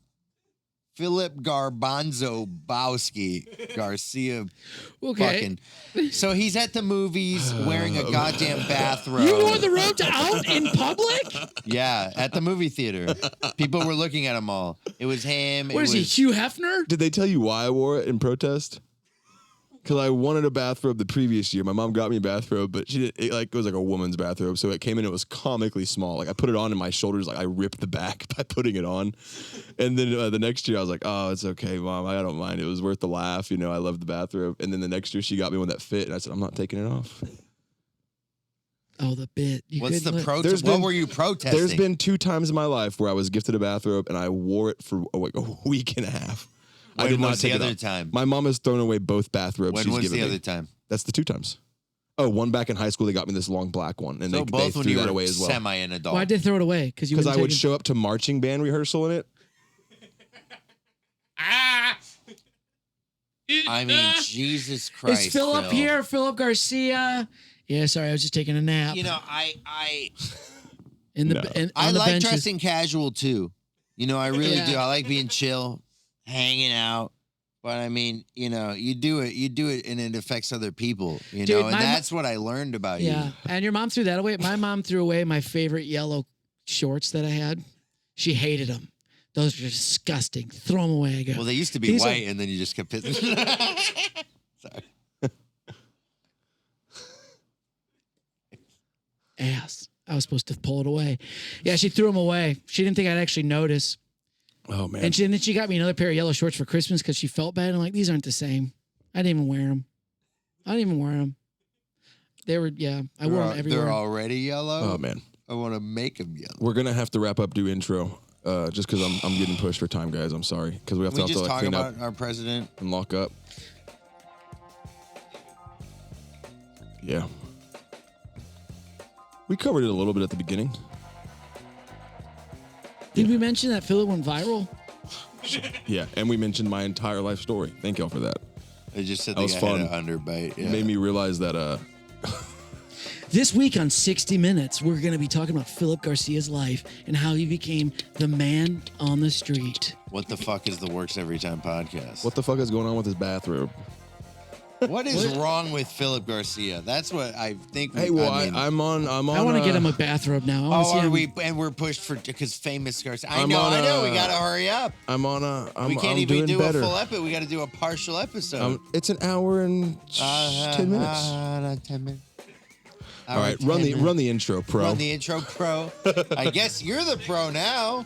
Phillip Garbanzo Garcia. Okay. So he's at the movies wearing a goddamn bathrobe. You wore the robe to out in public? Yeah, at the movie theater. People were looking at him all. It was him. What is he, Hugh Hefner? Did they tell you why I wore it in protest? Because I wanted a bathrobe the previous year. My mom got me a bathrobe, but it was like a woman's bathrobe. So it came in, it was comically small. Like I put it on and my shoulders, like I ripped the back by putting it on. And then the next year I was like, oh, it's okay, Mom. I don't mind. It was worth the laugh. I love the bathrobe. And then the next year she got me one that fit. And I said, I'm not taking it off. Oh, the bit. What's the There's protest? What were you protesting? There's been 2 times in my life where I was gifted a bathrobe and I wore it for like a week and a half. I When did not was take the it other off. time? My mom has thrown away both bathrobes When she's was given the me. other time? That's the 2 times. Oh, one back in high school, they got me this long black one, and So they both when threw you that were away as well. semi an adult. Why'd they throw it away? Because I would show up to marching band rehearsal in it. I mean, Jesus Christ. Is Phil up Phil. here? Philip Garcia? Yeah, sorry, I was just taking a nap. I On the like benches. dressing casual too. I really Yeah. do. I like being chill, hanging out. But I mean, you do it, and it affects other people. Dude, and my that's what I learned about Yeah, you. and your mom threw that away. My mom threw away my favorite yellow shorts that I had. She hated them. Those are disgusting. Throw them away. I go. Well, they used to be These are- white, and then you just kept pissing. Sorry. Ass. I was supposed to pull it away. Yeah, she threw them away. She didn't think I'd actually notice. Oh man! And then she got me another pair of yellow shorts for Christmas because she felt bad. I'm like, these aren't the same. I didn't even wear them. They were, yeah. I wore them everywhere. They're already yellow. Oh man! I want to make them yellow. We're gonna have to wrap up. Do intro. Just because I'm getting pushed for time, guys. I'm sorry because we have Can to we just also talk clean about up our president? and lock up. Yeah. We covered it a little bit at the beginning. Did we mention that Phillip went viral? Yeah, and we mentioned my entire life story. Thank y'all for that. I just said That was I had fun. an underbite. Yeah. It made me realize that This week on 60 Minutes, we're going to be talking about Philip Garcia's life and how he became the man on the street. What the fuck is the Works Every Time podcast? what the fuck is going on with his bathrobe? What is wrong with Philip Garcia? That's what I think. Hey, well, I mean, I'm on. I want to get him a bathrobe now. I want to see are him. we? And we're pushed for because famous Garcia. I I'm know. on I know. We a- gotta hurry up. I'm on a. I'm, We can't I'm even doing do better. a full episode. We got to do a partial episode. It's an hour and 10 minutes. 10 minutes. All right, run the intro, pro. Run the intro, pro. I guess you're the pro now.